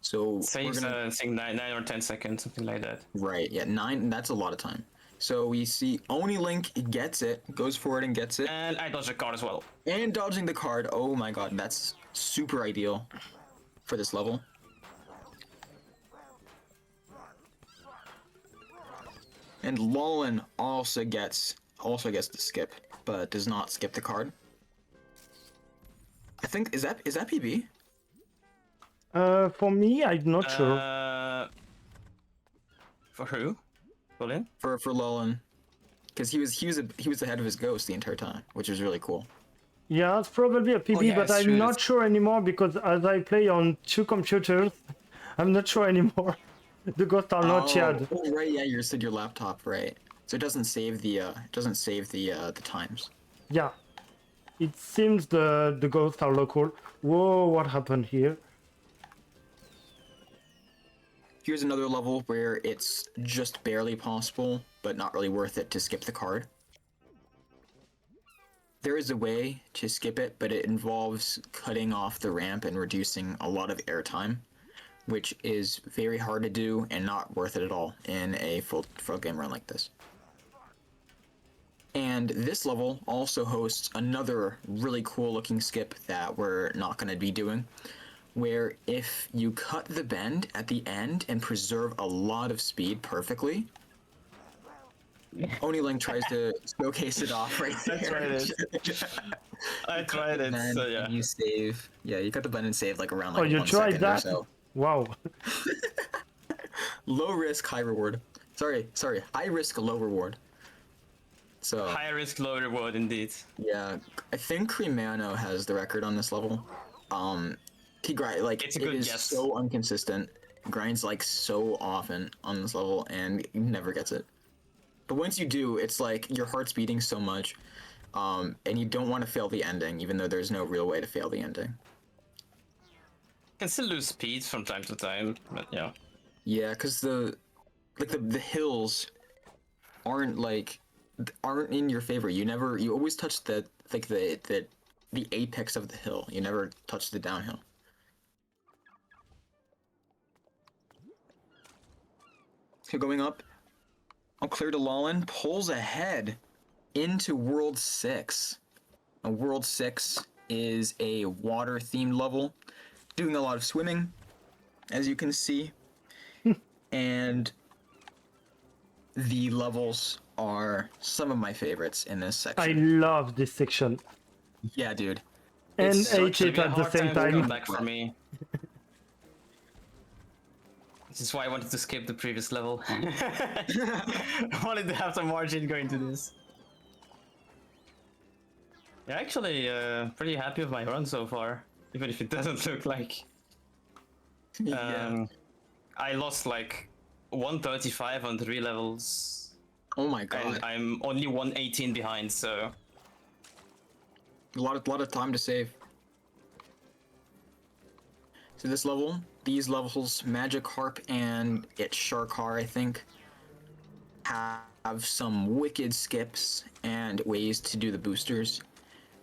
So saves I think 9 or 10 seconds, something like that. Right. Yeah, 9. That's a lot of time. So we see Oni Link gets it, goes for it and gets it. And I dodged a card as well. And dodging the card. Oh my god, that's super ideal for this level. And Lawlen also gets the skip, but does not skip the card. I think is that PB? For me, I'm not sure. For who? Colin? For Lawlen, because he was ahead of his ghost the entire time, which is really cool. Yeah, it's probably a PB, but I'm not sure anymore because as I play on 2 computers, I'm not sure anymore. The ghosts are not shared. Oh right, yeah, you said your laptop, right? So it doesn't save the times. Yeah, it seems the ghosts are local. Whoa, what happened here? Here's another level where it's just barely possible, but not really worth it to skip the card. There is a way to skip it, but it involves cutting off the ramp and reducing a lot of airtime, which is very hard to do and not worth it at all in a full game run like this. And this level also hosts another really cool looking skip that we're not going to be doing, where if you cut the bend at the end and preserve a lot of speed perfectly, Oni Link tries to showcase it off right there. I tried it. And so yeah. you save. Yeah, you cut the bend and save like around like 1 you tried second that? or so. Wow. Low risk, high reward. Sorry. High risk, low reward. So high risk, low reward indeed. yeah, I think Cremano has the record on this level. He grind like It's a it good is guess. so inconsistent. Grinds like so often on this level, and he never gets it. But once you do, it's like your heart's beating so much, and you don't want to fail the ending, even though there's no real way to fail the ending. Can still lose speed from time to time, but yeah. Yeah, because the hills aren't in your favor. You always touch the apex of the hill. You never touch the downhill. So going up, Claire DeLallen pulls ahead into World 6. Now, World 6 is a water-themed level, doing a lot of swimming, as you can see. And the levels are some of my favorites in this I section. love this section. Yeah, dude. And It's hate it at the same time. Come back for me. This is why I wanted to skip the previous level. I wanted to have some margin going to this. Yeah, actually, pretty happy with my run so far, even if it doesn't look like. Yeah. I lost like 135 on 3 levels. Oh my god. And I'm only 118 behind, so. A lot of time to save. So these levels, Magic Harp and its Sharkar, I think, have some wicked skips and ways to do the boosters.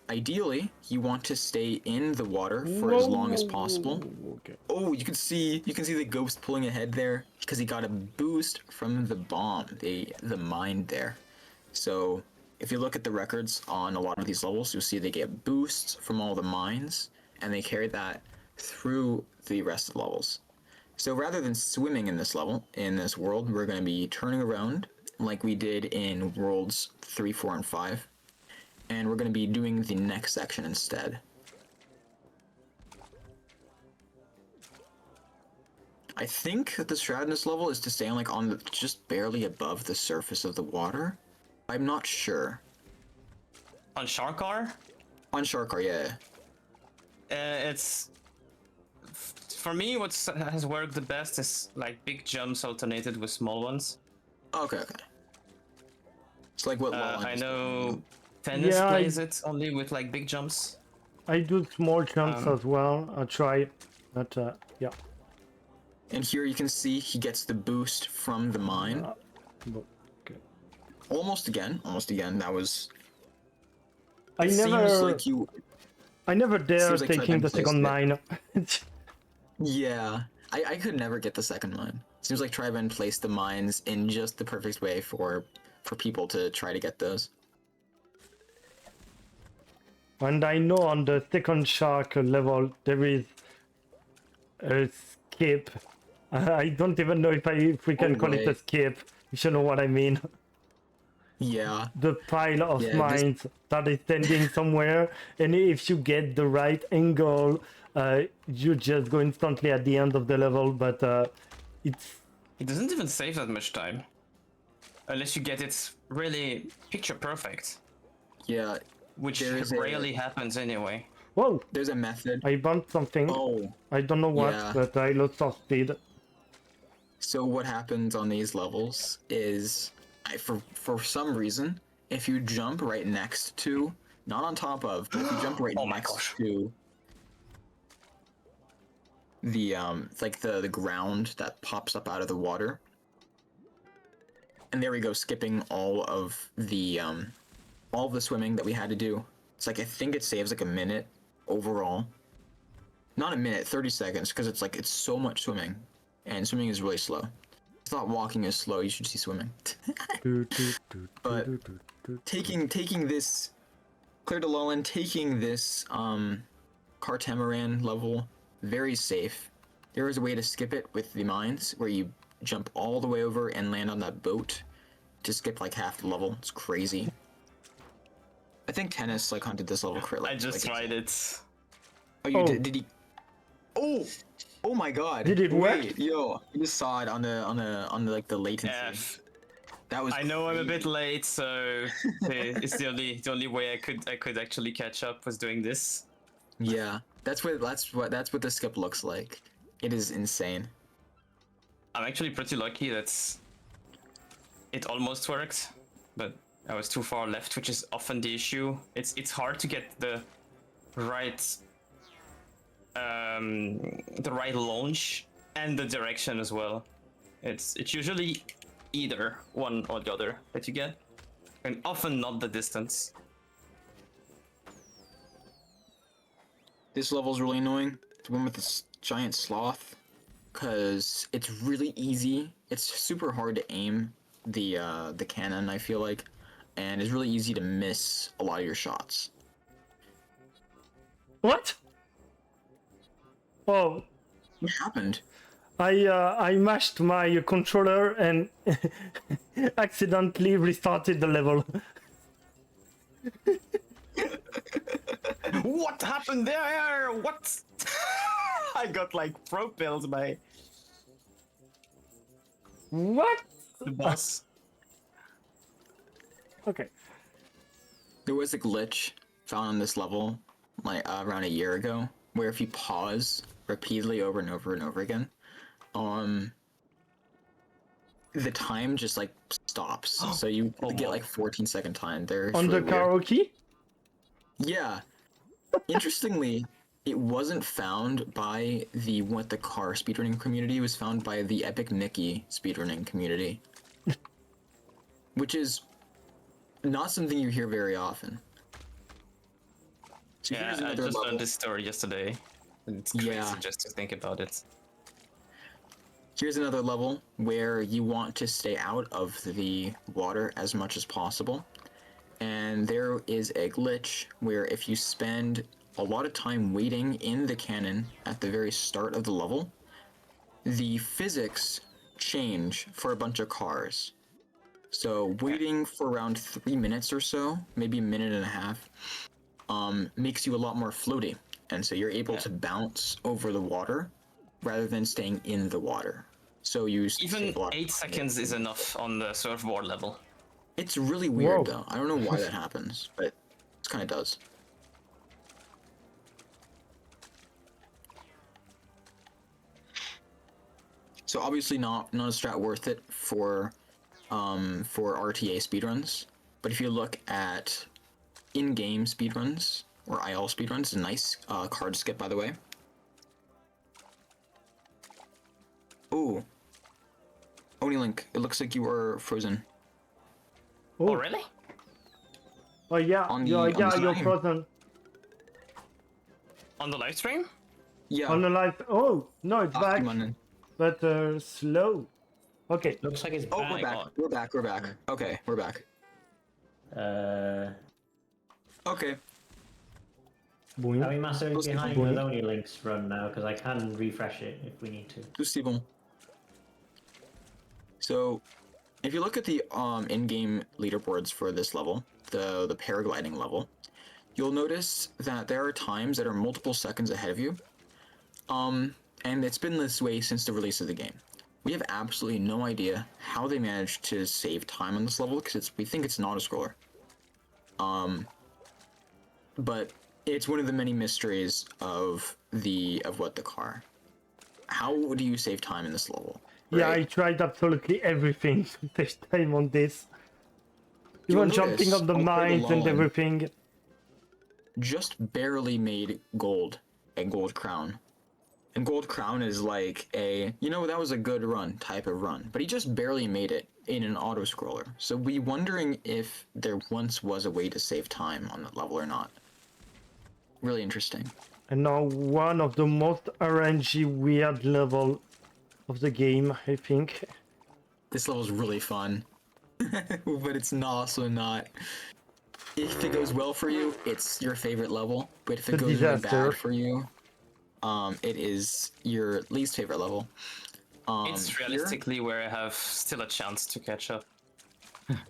Ideally, you want to stay in the water for as long as possible. Okay. Oh, you can see the ghost pulling ahead there because he got a boost from the bomb, the mine there. So if you look at the records on a lot of these levels, you'll see they get boosts from all the mines, and they carry that through the rest of the levels. So rather than swimming in this world, we're going to be turning around like we did in Worlds 3, 4, and 5. And we're going to be doing the next section instead. I think that the strat in this level is to stay on just barely above the surface of the water. I'm not sure. On Sharkar? On Sharkar, yeah. It's for me. What has worked the best is like big jumps alternated with small ones. Okay. It's like what I know tennis plays it only with like big jumps. I do small jumps as well. I try, but yeah. And here you can see he gets the boost from the mine. Okay. Almost again. That was. I never dare taking the second mine. Yeah, I could never get the second mine. Seems like Triben placed the mines in just the perfect way for people to try to get those. And I know on the second shark level there is a skip. I don't even know if we can call it a skip. You should know what I mean. Yeah. The pile of mines that is standing somewhere, and if you get the right angle, you just go instantly at the end of the level. But it doesn't even save that much time, unless you get it really picture perfect. Yeah. Which rarely happens anyway. Whoa! There's a method. I bumped something. Oh. I don't know what, but I lost some speed. So what happens on these levels is, for some reason, if you jump right next to, not on top of, but if you jump right next to the the ground that pops up out of the water, and there we go, skipping all of the swimming that we had to do. It's like I think it saves like a minute overall. Not a minute, 30 seconds, because it's so much swimming, and swimming is really slow. I thought walking is slow. You should see swimming. But taking this, Claire DeLallen taking this Cartamaran level, very safe. There is a way to skip it with the mines, where you jump all the way over and land on that boat to skip like half the level. It's crazy. I think Tennis hunted this level crit. I just tried it. Oh, you did? Did he? Oh my god! Did it work? Yo, you just saw it on the the latency. That was. I know I'm a bit late, so it's the only way I could actually catch up was doing this. Yeah, that's what the skip looks like. It is insane. I'm actually pretty lucky that it almost worked, but I was too far left, which is often the issue. It's hard to get the right launch and the direction as well. It's usually either one or the other that you get, and often not the distance. This level's really annoying. The one with this giant sloth, because it's really easy. It's super hard to aim the cannon, I feel like, and it's really easy to miss a lot of your shots. What? Oh, What happened? I mashed my controller and accidentally restarted the level. What happened there? What? I got like propelled by What? the boss. Okay. There was a glitch found on this level like around a year ago, where if you pause repeatedly over and over and over again, the time just like stops. So you get like 14-second time. They're On really the weird. karaoke? Yeah. Interestingly, it wasn't found by the What the Car speedrunning community. It was found by the Epic Mickey speedrunning community, which is not something you hear very often. So Yeah, here's I another just level. learned this story yesterday. It's crazy Yeah. just to think about it. Here's another level where you want to stay out of the water as much as possible. And there is a glitch where if you spend a lot of time waiting in the cannon at the very start of the level, the physics change for a bunch of cars. So waiting for around 3 minutes or so, maybe a minute and a half, makes you a lot more floaty. And so you're able to bounce over the water rather than staying in the water. So you Even save a lot of 8 time. seconds is enough on the surfboard level. It's really weird Whoa. though. I don't know why that happens, but it kind of does. So obviously not a strat worth it for RTA speedruns. But if you look at in-game speedruns or IL speedruns, a nice card skip by the way. Ooh. OniLink, it looks like you are frozen. Oh, really? Oh yeah, On the- yeah, on the yeah, you're stream. frozen. On the live stream? Yeah. On the live. Oh no, it's back, Achimon. but slow. Okay. Looks like it's Oh, back. we're back. God. We're back. We're back. Okay, we're back. Okay. Boing. Are we massively Let's keep behind going. with only links run now? Because I can refresh it if we need to. C'est bon. So, if you look at the in-game leaderboards for this level, the paragliding level, you'll notice that there are times that are multiple seconds ahead of you. And it's been this way since the release of the game. We have absolutely no idea how they managed to save time on this level because we think it's an auto-scroller. But it's one of the many mysteries of What the Car. How do you save time in this level? Yeah, Right? I tried absolutely everything to save time on this. You'll Even jumping notice on the I'll play mines and alone. everything. Just barely made gold, a gold crown. And gold crown is like a, that was a good run type of run, but he just barely made it in an auto scroller. So we wondering if there once was a way to save time on that level or not. Really interesting. And now one of the most RNG weird level of the game, I think. This level's really fun, but it's also not. If it goes well for you, it's your favorite level. But if it It's a goes really disaster. bad for you, it is your least favorite level. It's here- realistically where I have still a chance to catch up.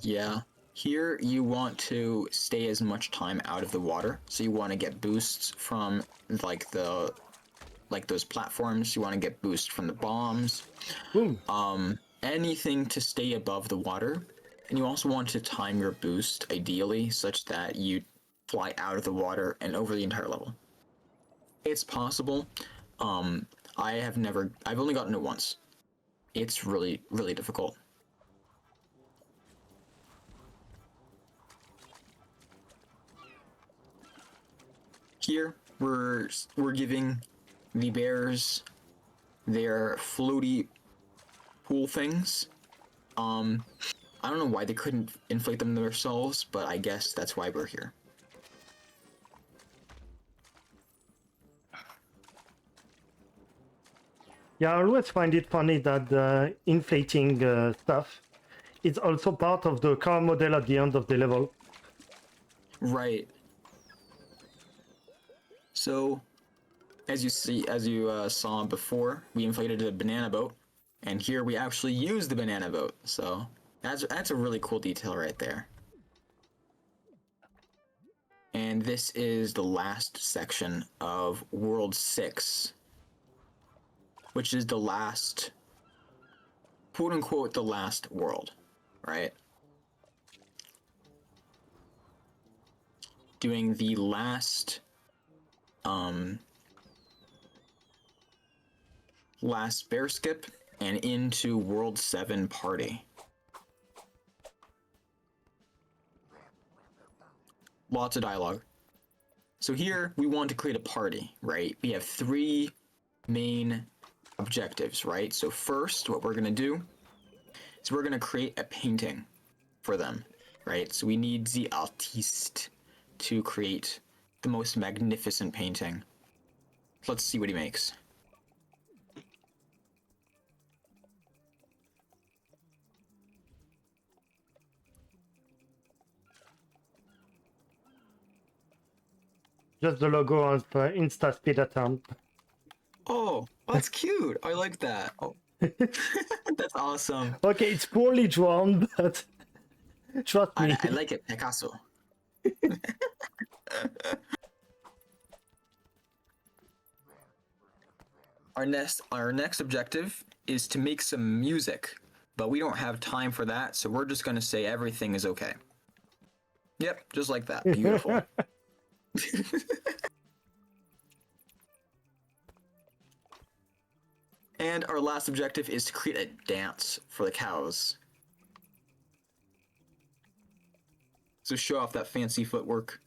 Yeah. Here you want to stay as much time out of the water. So you want to get boosts from those platforms. You want to get boosts from the bombs. Boom. Anything to stay above the water And you also want to time your boost, ideally, such that you fly out of the water and over the entire level. It's possible. I've only gotten it once. It's really, really difficult. Here, we're giving the bears their floaty pool things. I don't know why they couldn't inflate them themselves, but I guess that's why we're here. Yeah, I always find it funny that the inflating stuff is also part of the car model at the end of the level. Right. So, as you saw before, we inflated a banana boat, and here we actually use the banana boat. So that's a really cool detail right there. And this is the last section of World 6, which is the last, quote unquote, the last world, right? Doing the last bear skip and into World 7 party. Lots of dialogue. So here we want to create a party, right? We have 3 main objectives, right? So first, what we're going to do is we're going to create a painting for them, right? So we need the artiste to create the most magnificent painting. Let's see what he makes. Just the logo of InstaSpeedathon. Oh, that's cute. I like that. Oh. That's awesome. Okay, it's poorly drawn, but trust me. I like it, Picasso. Our next objective is to make some music, but we don't have time for that, so we're just going to say everything is okay. Yep, just like that. Beautiful. And our last objective is to create a dance for the cows. So show off that fancy footwork.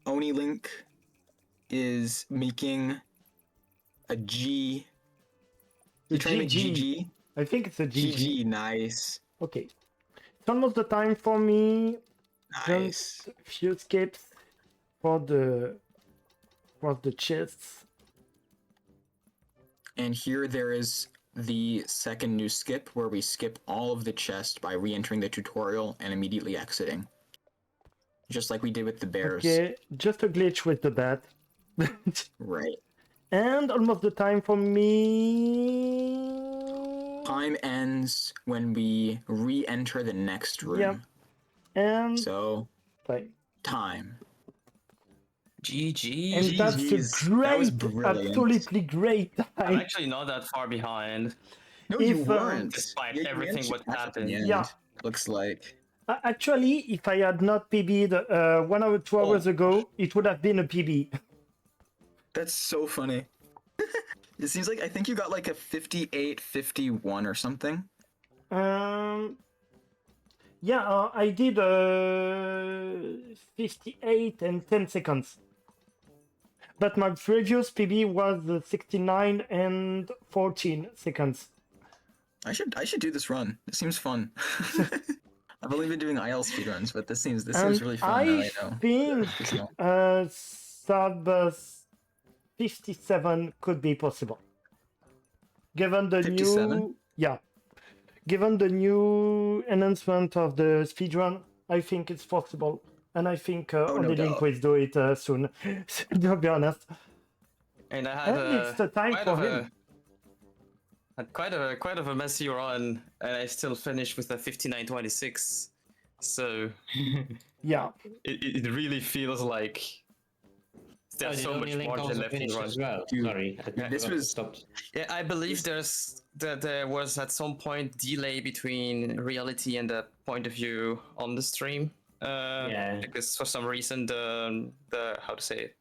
Oni Link is making a G. You're trying to make GG? I think it's a GG. GG, nice. Okay. It's almost the time for me. Nice. Just a few skips for the chests. And here there is the second new skip where we skip all of the chests by re-entering the tutorial and immediately exiting. Just like we did with the bears. Okay, just a glitch with the bat. Right. And almost the time for me. Time ends when we re-enter the next room. Yeah. And so time. GG. And that's a great, absolutely great time. I'm actually not that far behind. No, you weren't. Despite everything what happened. Yeah. Looks like. Actually, if I had not PB'd 1 hour, 2 hours ago, it would have been a PB. That's so funny. It seems like I think you got like a 58-51 or something. Yeah, I did 58 and 10 seconds. But my previous PB was 69 and 14 seconds. I should do this run. It seems fun. I've only been doing IL speedruns, but this seems really fun. I think sub 57 could be possible. Given the 57? Given the new enhancement of the speedrun, I think it's possible. And I think Only Link will do it soon, to be honest. And I had it's the time for him. Had quite of a messy run, and I still finished with a 59.26 So Yeah. it really feels like there's so much margin left in the run. As well. Dude, Sorry, this was stopped. Yeah, I believe there was at some point delay between reality and the point of view on the stream. Yeah. Because for some reason the how to say it.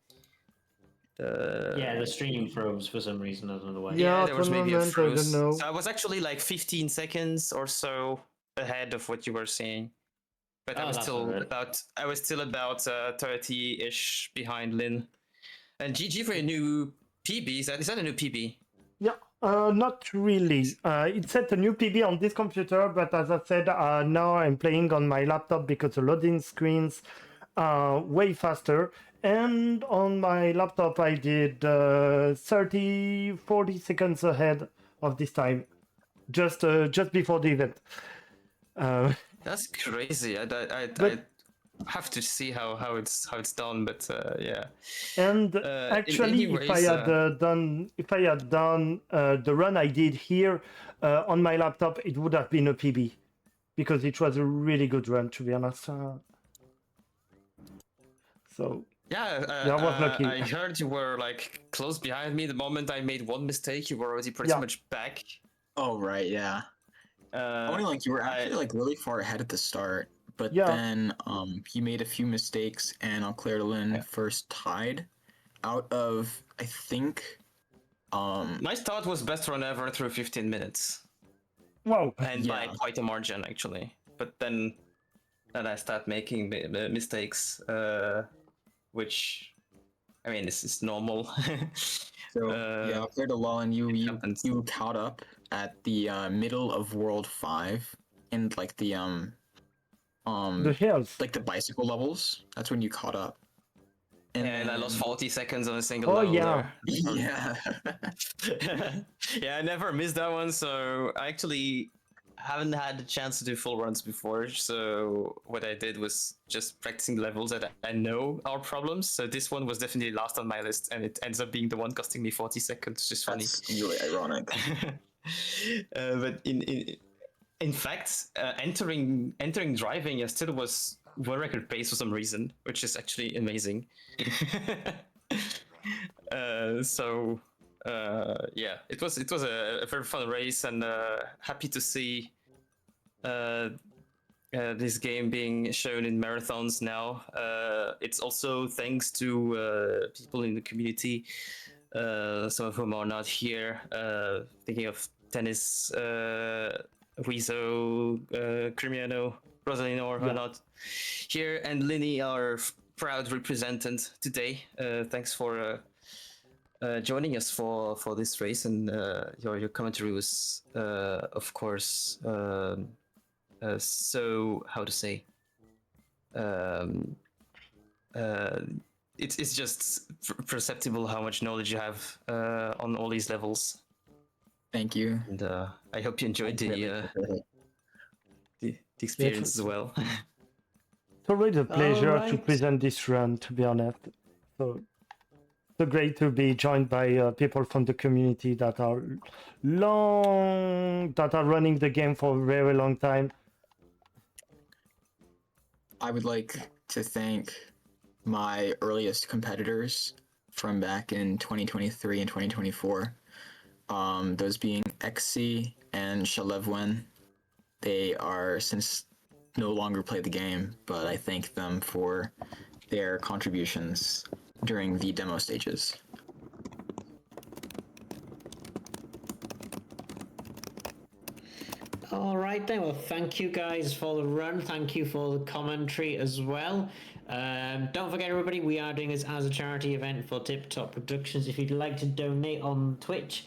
The stream froze for some reason. I don't know why. Yeah, Yeah, there at was the maybe a moment, I don't froze. know. So I was actually like 15 seconds or so ahead of what you were saying. But I was still about 30-ish behind Lynn. And GG for your new PB. Is that a new PB? Yeah, not really. It set a new PB on this computer, but as I said, now I'm playing on my laptop because the loading screens are way faster. And on my laptop, I did 30, 40 seconds ahead of this time, just before the event. That's crazy. I have to see how it's done, but yeah. And actually, if I had done the run I did here on my laptop, it would have been a PB because it was a really good run, to be honest. So yeah, I was lucky. I heard you were like close behind me. The moment I made one mistake, you were already pretty much back. Oh right, yeah. Only like you were actually like really far ahead at the start, but then you made a few mistakes, and Claire Lynn first tied out of I think. My start was best run ever through 15 minutes. Wow! And by quite a margin actually. But then I start making mistakes, which I mean this is normal. So Claire Lynn, you caught up at the middle of World 5 in like the hills, like the bicycle levels. That's when you caught up. And I lost 40 seconds on a single level. Yeah. Yeah, I never missed that one, so I actually haven't had the chance to do full runs before, so what I did was just practicing levels that I know are problems. So this one was definitely last on my list, and it ends up being the one costing me 40 seconds, which is funny. That's really ironic. But in fact, entering driving, I still was world record pace for some reason, which is actually amazing. Yeah, it was a very fun race, and happy to see this game being shown in marathons now. It's also thanks to people in the community, some of whom are not here. Thinking of Tennis, Rizo, Crimiano, Rosalino, or not here, and Linny, our proud representative today. Thanks for joining us for this race, and your commentary was, of course, so how to say. It's just perceptible how much knowledge you have on all these levels. Thank you, and I hope you enjoyed the experience as well. It's always a pleasure to present this run, to be honest. So great to be joined by people from the community that are running the game for a very long time. I would like to thank my earliest competitors from back in 2023 and 2024. Those being XC and Shalevwen. They are since no longer play the game, but I thank them for their contributions during the demo stages. All right then, well thank you guys for the run, thank you for the commentary as well. Don't forget everybody, we are doing this as a charity event for Tip Top Productions. If you'd like to donate on Twitch, !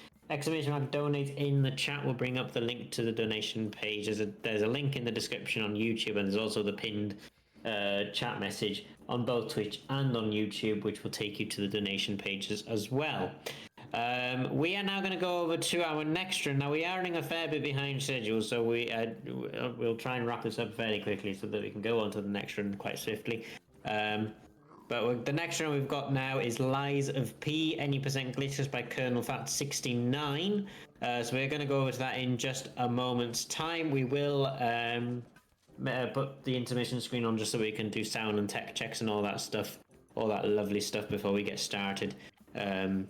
donate in the chat. We'll bring up the link to the donation page. There's a link in the description on YouTube, and there's also the pinned chat message on both Twitch and on YouTube, which will take you to the donation pages as well. We are now going to go over to our next run. Now we are running a fair bit behind schedule, so we'll try and wrap this up fairly quickly so that we can go on to the next run quite swiftly. But the next one we've got now is Lies of P, Any Percent Glitches by Colonel Fat 69. So we're going to go over to that in just a moment's time. We will put the intermission screen on just so we can do sound and tech checks and all that stuff, all that lovely stuff before we get started. And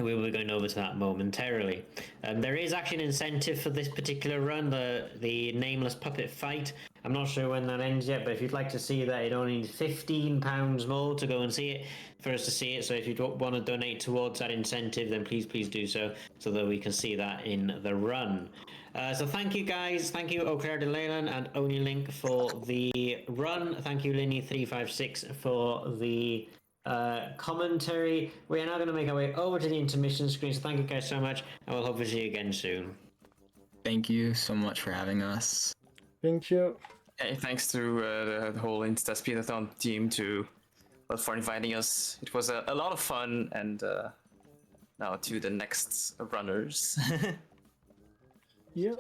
we will be going over to that momentarily. There is actually an incentive for this particular run, the Nameless Puppet Fight. I'm not sure when that ends yet, but if you'd like to see that, it only needs £15 more to go and see it, for us to see it. So if you want to donate towards that incentive, then please do so that we can see that in the run. So thank you guys, thank you Eau Claire de Leyland and OnlyLink for the run. Thank you Linny356 for the commentary. We are now going to make our way over to the intermission screen, so thank you guys so much, and we'll hope to see you again soon. Thank you so much for having us. Thank you. Hey, thanks to the whole InstaSpeedathon team for inviting us. It was a lot of fun, and now to the next runners. Yeah.